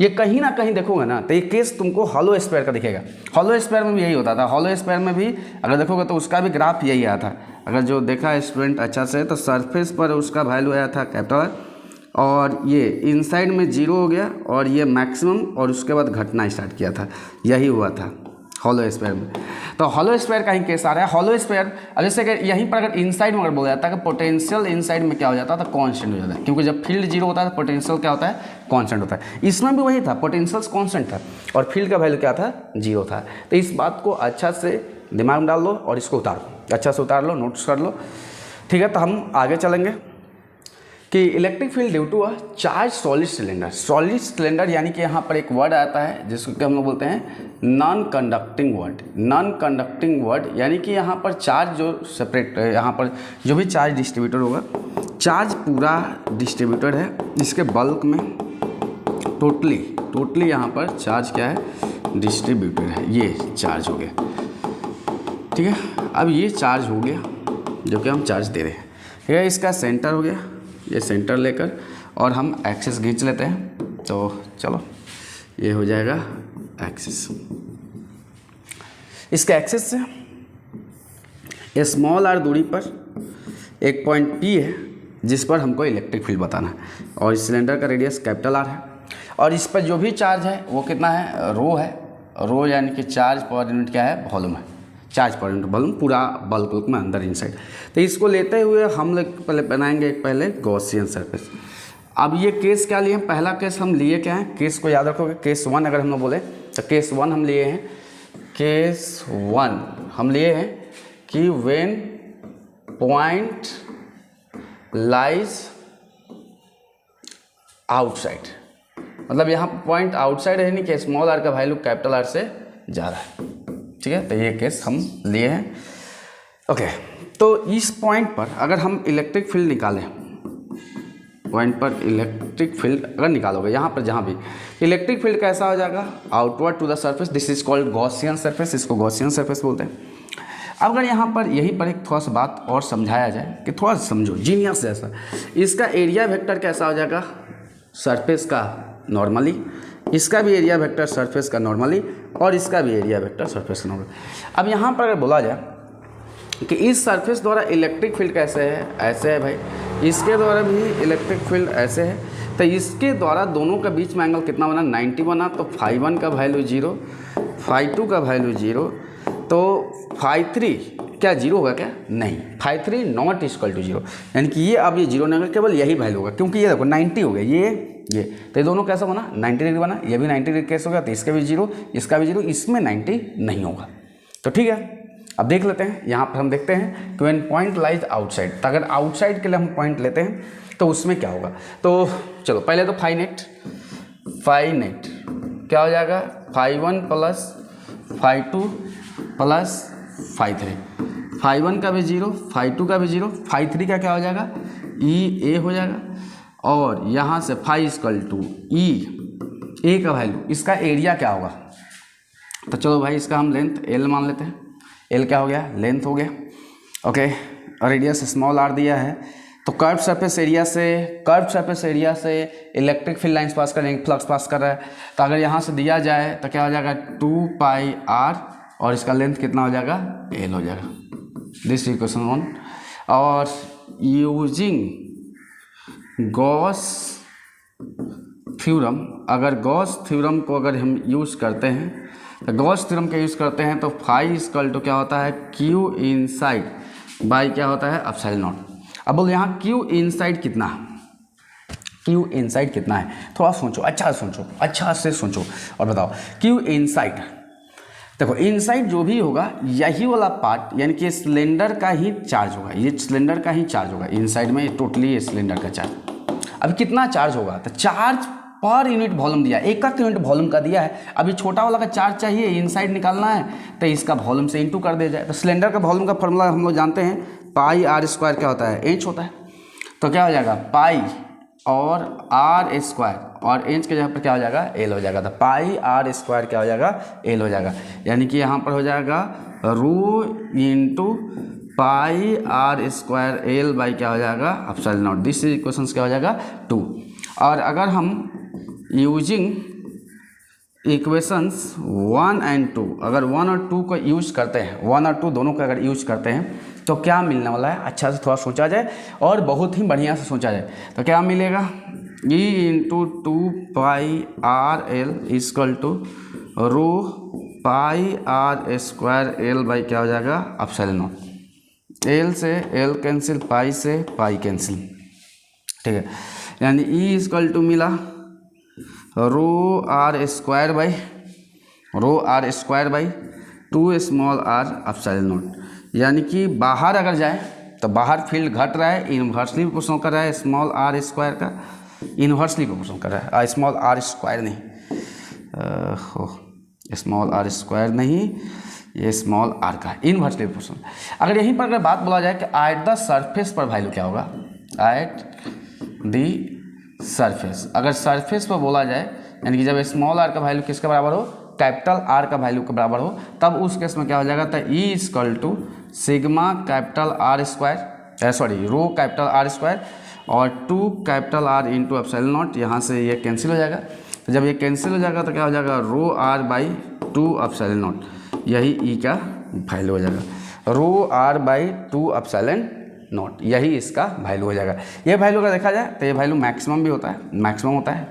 S1: ये कहीं ना कहीं देखोगे ना तो ये केस तुमको हॉलो स्फीयर का दिखेगा, हॉलो स्फीयर में भी यही होता था, हॉलो स्फीयर में भी अगर देखोगे तो उसका भी ग्राफ यही आया था, अगर जो देखा स्टूडेंट अच्छा से, तो सरफेस पर उसका वैल्यू आया था कैपिटल आर, और ये इनसाइड में जीरो हो गया, और ये मैक्सिमम, और उसके बाद घटना स्टार्ट किया था, यही हुआ था हॉलो स्फीयर में। तो हॉलो स्फीयर का ही केस आ रहा है। हॉलो स्फीयर, अब जैसे कि यहीं पर अगर इनसाइड में अगर बोला जाता है कि पोटेंशियल इनसाइड में क्या हो जाता था, कांस्टेंट हो जाता है, क्योंकि जब फील्ड जीरो होता है तो पोटेंशियल क्या होता है, कांस्टेंट होता है। इसमें भी वही था, पोटेंशियल कांस्टेंट था और फील्ड का वैल्यू क्या था, जीरो था। तो इस बात को अच्छा से दिमाग में डाल लो और इसको उतार लो, अच्छा से उतार लो, नोट्स कर लो, ठीक है। तो हम आगे चलेंगे कि electric field due to a charge solid cylinder. Solid cylinder यानी कि यहाँ पर एक वर्ड आता है जिसको कि हम लोग बोलते हैं non conducting word. Non conducting word यानी कि यहाँ पर चार्ज जो सेपरेट, यहाँ पर जो भी चार्ज डिस्ट्रीब्यूटर होगा, चार्ज पूरा डिस्ट्रीब्यूटर है जिसके बल्क में टोटली यहाँ पर चार्ज क्या है, डिस्ट्रीब्यूटर है। ये चार्ज हो गया, ठीक है। अब ये चार्ज हो गया जो कि हम चार्ज दे रहे हैं, ठीक है। इसका सेंटर हो गया, ये सेंटर लेकर और हम एक्सिस खींच लेते हैं। तो चलो ये हो जाएगा एक्सिस। इसके एक्सिस से स्मॉल आर दूरी पर एक पॉइंट P है जिस पर हमको इलेक्ट्रिक फील्ड बताना है, और इस सिलेंडर का रेडियस कैपिटल R है, और इस पर जो भी चार्ज है वो कितना है, रो है। रो यानी कि चार्ज पर यूनिट क्या है, वॉल्यूम है। चार्ज पर यूनिट वॉल्यूम पूरा बल्क में अंदर इनसाइड। तो इसको लेते हुए हम लोग पहले बनाएंगे पहले गॉसियन सरफेस। अब ये केस क्या लिए हैं, पहला केस हम लिए क्या है, केस को याद रखोगे, केस 1 अगर हम लोग बोले तो केस 1 हम लिए हैं, केस 1 हम लिए हैं कि व्हेन पॉइंट लाइज आउटसाइड, मतलब यहाँ पॉइंट आउटसाइड है, नहीं कि स्मॉल आर का वैल्यू कैपिटल आर से ज़्यादा है, ठीक है। तो ये केस हम लिए हैं, ओके। तो इस पॉइंट पर अगर हम इलेक्ट्रिक फील्ड निकालें, पॉइंट पर इलेक्ट्रिक फील्ड अगर निकालोगे, यहाँ पर जहाँ भी इलेक्ट्रिक फील्ड कैसा हो जाएगा, outward to the surface, this is called Gaussian surface, इसको गॉसियन सरफेस बोलते हैं। अब अगर यहाँ पर यहीं पर एक थोड़ा सा बात और समझाया जाए कि थोड़ा सा समझो जीनियस जैसा, इसका एरिया वेक्टर कैसा हो जाएगा, सरफेस का नॉर्मली, इसका भी एरिया वेक्टर सरफेस का नॉर्मली, और इसका भी एरिया वेक्टर सरफेस का नॉर्मली। अब यहाँ पर अगर बोला जाए कि इस सरफेस द्वारा इलेक्ट्रिक फील्ड कैसे है, ऐसे है भाई, इसके द्वारा भी इलेक्ट्रिक फील्ड ऐसे है, तो इसके द्वारा दोनों के बीच में एंगल कितना बना, 90 बना। तो φ1 का वैल्यू 0, φ2 का वैल्यू 0, तो φ3 क्या 0 होगा क्या, नहीं, φ3 नॉट इक्वल टू 0, यानी कि ये अब ये 0 नहीं होगा, केवल यही वैल्यू होगा, क्योंकि ये देखो 90 हो गया, ये तो ये दोनों कैसा बना, 90 डिग्री बना, ये भी 90 डिग्री केस होगा, तो इसका भी 0, इसका भी 0, इसमें 90 नहीं होगा। तो ठीक है, अब देख लेते हैं, यहाँ पर हम देखते हैं कि व्हेन पॉइंट लाइज आउटसाइड, तो अगर आउटसाइड के लिए हम पॉइंट लेते हैं तो उसमें क्या होगा। तो चलो पहले तो फाई नेट क्या हो जाएगा, φ1 प्लस φ2 प्लस φ3, φ1 का भी 0, φ2 का भी 0, φ3 का क्या हो जाएगा, E A हो जाएगा, और यहाँ से φ इक्वल टू E A का वैल्यू, इसका एरिया क्या होगा। तो चलो भाई इसका हम लेंथ L मान लेते हैं, L क्या हो गया, लेंथ हो गया, ओके। और रेडियस स्मॉल r दिया है, तो कर्व सरफेस एरिया से इलेक्ट्रिक फील्ड लाइंस पास कर रहे हैं, फ्लक्स पास कर रहा है, तो अगर यहाँ से दिया जाए तो क्या हो जाएगा 2πr, और इसका लेंथ कितना हो जाएगा, L हो जाएगा। This equation 1। और यूजिंग गॉस थ्योरम, अगर गॉस थ्योरम को अगर हम यूज़ करते हैं, तो गॉस थ्योरम का यूज़ करते हैं, तो फाई इक्वल टू क्या होता है, Q इनसाइड बाई क्या होता है, एप्सिलॉन नॉट। अब बोल यहाँ Q इनसाइड कितना है, Q इनसाइड कितना है, थोड़ा सोचो, अच्छा से सोचो और बताओ। Q इनसाइड, देखो इनसाइड जो भी होगा यही वाला पार्ट, यानी कि सिलेंडर का ही चार्ज होगा, ये सिलेंडर का ही चार्ज होगा इनसाइड में, टोटली सिलेंडर का चार्ज। अब कितना चार्ज होगा, तो चार्ज पर यूनिट वॉल्यूम दिया, एक यूनिट वॉल्यूम का दिया है। अभी छोटा वाला का चार्ज चाहिए, इनसाइड निकालना है, तो इसका वॉल्यूम से इंटू कर दिया जाए। तो सिलेंडर का वॉल्यूम का फॉर्मूला हम लोग जानते हैं, πr² क्या होता है, इंच होता है, तो क्या हो जाएगा पाई और r², और इंच के जगह पर क्या हो जाएगा, L हो जाएगा। तो πr² क्या हो जाएगा, L हो जाएगा, यानी कि यहाँ पर हो जाएगा rho into πr² L by क्या हो जाएगा, एप्सिलॉन नॉट। दिस इक्वेशन क्या हो जाएगा 2। और अगर हम यूजिंग इक्वेशंस 1 एंड 2, अगर 1 और 2 को यूज़ करते हैं, 1 और 2 दोनों को अगर यूज़ करते हैं, तो क्या मिलने वाला है, अच्छा से थोड़ा सोचा जाए और बहुत ही बढ़िया से सोचा जाए, तो क्या मिलेगा, E into 2πrl equal to rho πr² L by क्या हो जाएगा, एप्सिलॉन नॉट। L से L कैंसिल, पाई से पाई कैंसिल, ठीक है, यानी E इक्वल टू मिला रो r² by 2 small r epsilon naught. यानी कि बाहर अगर जाए तो बाहर फील्ड घट रहा है, इन्वर्सली प्रोपोर्शनल कर रहा है स्मॉल आर स्क्वायर का, इन्वर्सली प्रोपोर्शनल कर रहा है, स्मॉल आर स्क्वायर नहीं, स्मॉल आर स्क्वायर नहीं, ये स्मॉल आर का इन्वर्सली प्रोपोर्शनल। अगर यहीं पर अगर बात बोला जाए कि एट द सरफेस पर वैल्यू क्या होगा, एट द सरफेस, अगर सरफेस पर बोला जाए यानी कि जब स्मॉल आर का वैल्यू किसके बराबर हो, कैपिटल आर का वैल्यू के बराबर हो, तब उस केस में क्या हो जाएगा, तो E equal to sigma capital r square, sorry rho capital r square और 2 capital r into epsilon naught, यहाँ से ये कैंसिल हो जाएगा। तो जब ये कैंसिल हो जाएगा तो क्या हो जाएगा, रो आर बाई 2 एप्सिलॉन नॉट, यही ई का वैल्यू हो जाएगा, रो आर बाई 2 एप्सिलॉन नॉट, यही इसका वैल्यू हो जाएगा। ये वैल्यू अगर देखा जाए तो ये वैल्यू मैक्सिमम भी होता है, मैक्सिमम होता है,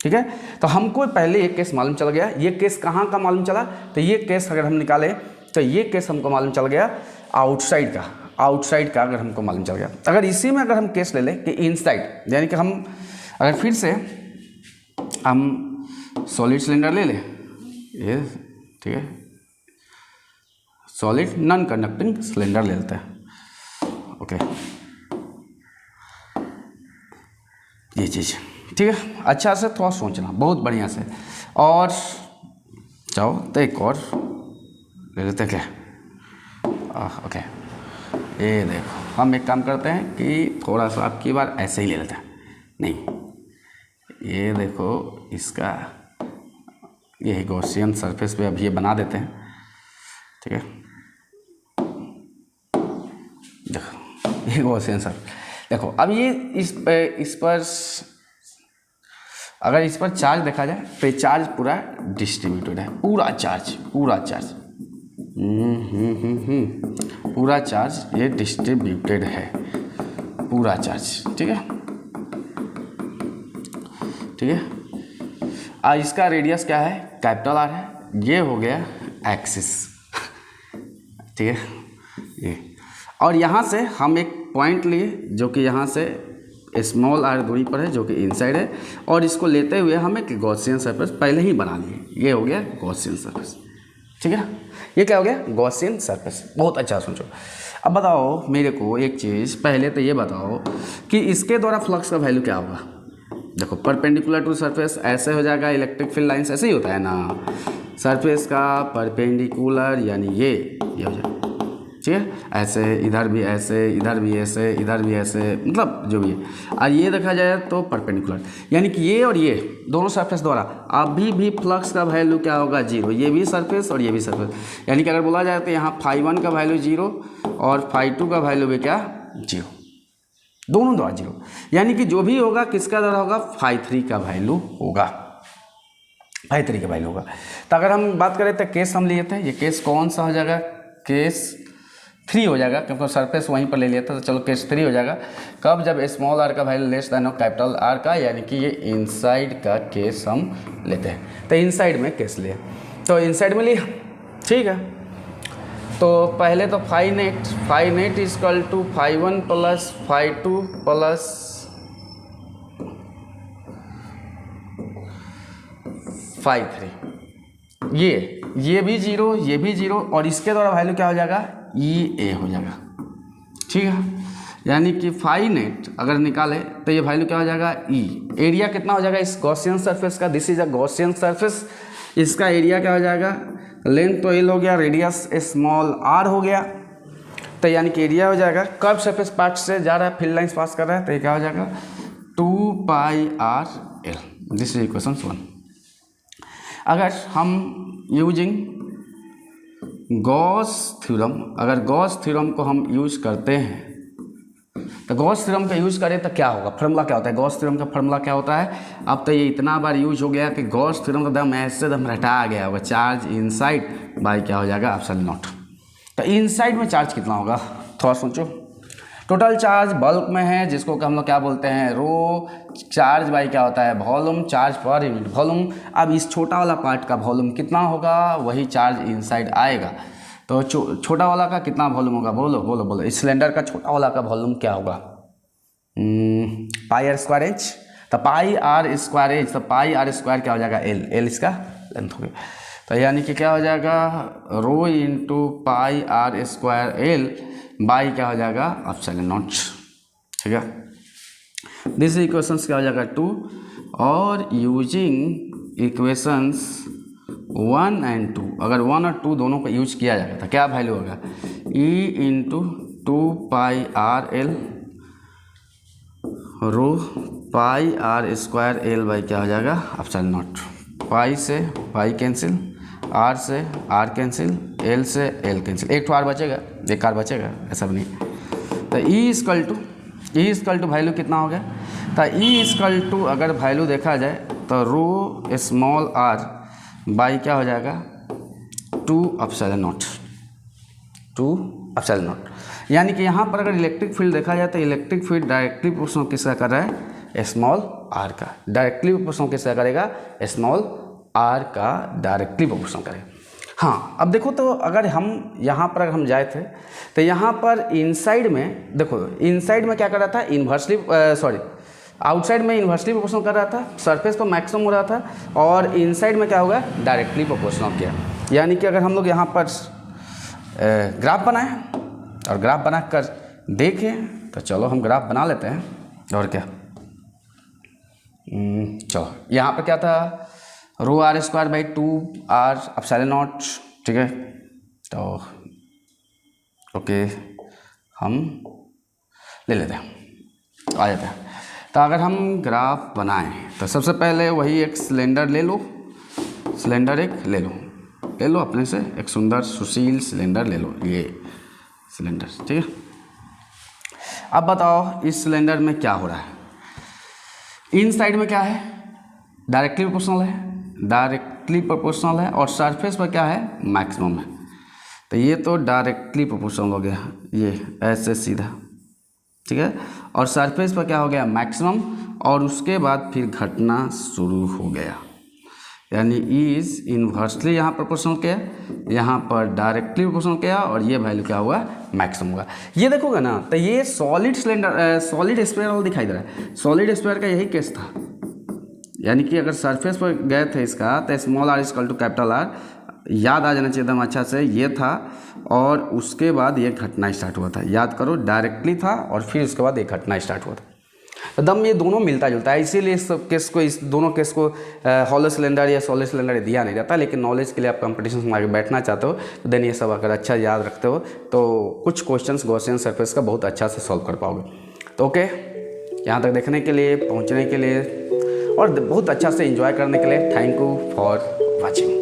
S1: ठीक है। तो हमको पहले एक केस मालूम चल गया, ये केस कहाँ का मालूम चला, तो ये केस अगर हम निकाले तो ये केस हमको मालूम चल गया आउटसाइड का, आउटसाइड का अगर हमको मालूम चल गया। अगर इसी में अगर हम केस ले लें कि इनसाइड, यानी कि हम अगर फिर से हम सॉलिड सिलेंडर ले लें, ये ठीक है, सॉलिड नॉन कंडक्टिंग सिलेंडर ले लेते हैं, ओके, ये चीज़ ठीक है। अच्छा से थोड़ा सोचना बहुत बढ़िया से, और चाहो तो एक और ले लेते हैं क्या, ओके। ये देखो हम एक काम करते हैं कि थोड़ा सा आपकी बार ऐसे ही ले लेते हैं, नहीं ये देखो इसका ये गॉसियन सरफेस पे अब ये बना देते हैं, ठीक है। देखो ये गॉसियन सरफेस, देखो अब ये इस पर अगर इस पर चार्ज देखा जाए तो चार्ज पूरा डिस्ट्रीब्यूटेड है, पूरा चार्ज पूरा चार्ज ये डिस्ट्रीब्यूटेड है, पूरा चार्ज, ठीक है, ठीक है। इसका रेडियस क्या है, कैपिटल आर है, ये हो गया एक्सिस, ठीक है ये, और यहाँ से हम एक पॉइंट लिए जो कि यहाँ से स्मॉल आर दूरी पर है जो कि इनसाइड है, और इसको लेते हुए हम एक गॉसियन सरफेस पहले ही बना लिए, ये हो गया गॉसियन सरफेस, ठीक है ना। ये क्या हो गया, गॉसियन सरफेस। बहुत अच्छा सोचो। अब बताओ मेरे को एक चीज़, पहले तो ये बताओ कि इसके द्वारा फ्लक्स का वैल्यू क्या होगा। देखो परपेंडिकुलर टू सरफेस ऐसे हो जाएगा, इलेक्ट्रिक फील्ड लाइन्स ऐसे ही होता है ना, सरफेस का परपेंडिकुलर यानी ये हो जाएगा, ठीक है, ऐसे इधर भी ऐसे, इधर भी ऐसे, इधर भी ऐसे, मतलब जो भी है। और ये देखा जाए तो परपेंडिकुलर, यानी कि ये और ये दोनों सरफेस द्वारा अभी भी फ्लक्स का वैल्यू क्या होगा, 0। ये भी सरफेस और ये भी सरफेस, यानी कि अगर बोला जाए तो यहाँ φ1 का वैल्यू 0 और φ2 का वैल्यू भी क्या 0, दोनों द्वारा 0, यानी कि जो भी होगा किसका द्वारा होगा, φ3 का वैल्यू होगा, φ3 का वैल्यू होगा। तो अगर हम बात करें तो केस हम लिए थे, ये केस कौन सा हो जाएगा, केस 3 हो जाएगा, क्योंकि सरफेस वहीं पर ले लिया था, तो चलो केस 3 हो जाएगा। कब, जब स्मॉल आर का value less than capital R का, यानी कि ये इनसाइड का केस हम लेते हैं। तो इनसाइड में केस लिए, तो इनसाइड में लिया, ठीक है। तो पहले तो phi net is equal to φ1 plus φ2 plus φ3, ये भी 0, ये भी 0, और इसके द्वारा वैल्यू क्या हो जाएगा, E A हो जाएगा, ठीक है। यानी कि फाई नेट अगर निकाले तो ये वैल्यू क्या हो जाएगा, E। एरिया कितना हो जाएगा इस गॉसियन सरफेस का, this is a Gaussian surface, इसका एरिया क्या हो जाएगा, लेंथ तो L हो गया, रेडियस स्मॉल r हो गया, तो यानी कि एरिया हो जाएगा, कर्व सरफेस पार्ट से जा रहा है, फील्ड लाइंस पास कर रहा है, तो ये क्या हो जाएगा 2πr/L, दिस इज इक्वेशन 1। अगर हम यूजिंग गॉस थ्योरम, अगर गॉस थ्योरम को हम यूज करते हैं, तो गॉस थ्योरम का यूज करें तो क्या होगा, फार्मूला क्या होता है, गॉस थ्योरम का फार्मूला क्या होता है। अब तो ये इतना बार यूज हो गया कि गॉस थ्योरम का दम ऐसे दम रटा गया होगा, चार्ज इनसाइड बाई क्या हो जाएगा, एप्सिलॉन नॉट। तो इनसाइड में चार्ज कितना होगा, थोड़ा सोचो। टोटल चार्ज बल्क में है, जिसको हम लोग क्या बोलते हैं, रो चार्ज बाई क्या होता है, वॉल्यूम, चार्ज पर यूनिट वॉल्यूम। अब इस छोटा वाला पार्ट का वॉल्यूम कितना होगा, वही चार्ज इनसाइड आएगा। तो छोटा वाला का कितना वॉल्यूम होगा, बोलो बोलो बोलो, इस सिलेंडर का छोटा वाला का वॉल्यूम क्या होगा, πr²h, तो πr²h, तो πr² क्या हो जाएगा, L इसका लेंथ हो गया। तो यानी कि क्या हो जाएगा, रो इंटू πr²L, बाई क्या हो जाएगा एप्सिलॉन नॉट, ठीक है। दिस इक्वेशंस क्या हो जाएगा 2, और यूजिंग इक्वेशंस 1 and 2, अगर 1 और 2 दोनों को यूज किया जाएगा तो क्या वैल्यू होगा, E into 2 pi r l rho pi r square l by क्या हो जाएगा एप्सिलॉन नॉट। पाई से पाई कैंसिल, आर से आर कैंसिल, एल से एल कैंसिल, एक तो आर बचेगा, एक आर बचेगा, ऐसा भी नहीं। तो ई इक्वल टू वैल्यू कितना हो गया, तो ई इक्वल टू अगर वैल्यू देखा जाए तो रो स्मॉल आर बाई क्या हो जाएगा 2 एप्सिलॉन नॉट, 2 एप्सिलॉन नॉट। यानी कि यहाँ पर अगर इलेक्ट्रिक फील्ड देखा जाए तो इलेक्ट्रिक फील्ड डायरेक्टली प्रोपोर्शनल किसका कर रहा है, स्मॉल आर का। डायरेक्टली प्रोपोर्शनल किसका करेगा, स्मॉल आर का डायरेक्टली प्रोपोर्शनल करेगा। हाँ, अब देखो तो अगर हम यहाँ पर हम जाए थे तो यहाँ पर इनसाइड में देखो, इनसाइड में क्या कर रहा था, इन्वर्सली आउटसाइड में इन्वर्सली प्रोपोर्शनल कर रहा था, सरफेस पर मैक्सिमम हो रहा था, और इनसाइड में क्या होगा डायरेक्टली प्रोपोर्शनल किया। यानी कि अगर हम लोग यहाँ पर ग्राफ बनाएं और ग्राफ बना कर देखें तो चलो हम ग्राफ बना लेते हैं, और क्या चलो यहाँ पर क्या था, rho r square by 2 r epsilon naught, ठीक है। तो ओके हम ले लेते हैं, आ जाते हैं। तो अगर हम ग्राफ बनाएं तो सबसे पहले वही एक सिलेंडर ले लो, सिलेंडर एक ले लो अपने से, एक सुंदर सुशील सिलेंडर ले लो, ये सिलेंडर, ठीक है। अब बताओ इस सिलेंडर में क्या हो रहा है, इन साइड में क्या है, डायरेक्टली प्रोपोर्शनल है, और सरफेस पर क्या है मैक्सिमम है। तो ये तो डायरेक्टली प्रोपोर्शनल हो गया, ये ऐसे सीधा, ठीक है, और सरफेस पर क्या हो गया मैक्सिमम, और उसके बाद फिर घटना शुरू हो गया, यानी इज इन्वर्सली यहाँ प्रोपोर्शनल किया, यहाँ पर डायरेक्टली प्रोपोर्शनल किया, और ये वैल्यू क्या हुआ मैक्सिमम होगा। ये देखोगे ना तो ये सॉलिड सिलेंडर सॉलिड स्फीयर वाला दिखाई दे रहा है, सॉलिड स्फीयर का यही केस था। यानी कि अगर सरफेस पर गए थे इसका तो small r equal to capital r, याद आ जाना चाहिए एकदम अच्छा से, ये था, और उसके बाद ये घटना स्टार्ट हुआ था, याद करो डायरेक्टली था और फिर उसके बाद एक घटना स्टार्ट हुआ था। एकदम ये दोनों मिलता जुलता है, इसीलिए इस केस को, इस दोनों केस को हॉलो सिलेंडर या सॉलिड सिलेंडर दिया नहीं जाता। लेकिन नॉलेज के लिए आप कंपटीशन में आगे बैठना चाहते हो तो देन ये सब अगर अच्छा याद रखते हो तो कुछ क्वेश्चंस गॉसियन सरफेस का बहुत अच्छा से सॉल्व कर पाओगे। तो ओके, यहाँ तक देखने के लिए, पहुँचने के लिए और बहुत अच्छा से एंजॉय करने के लिए थैंक यू फॉर वॉचिंग।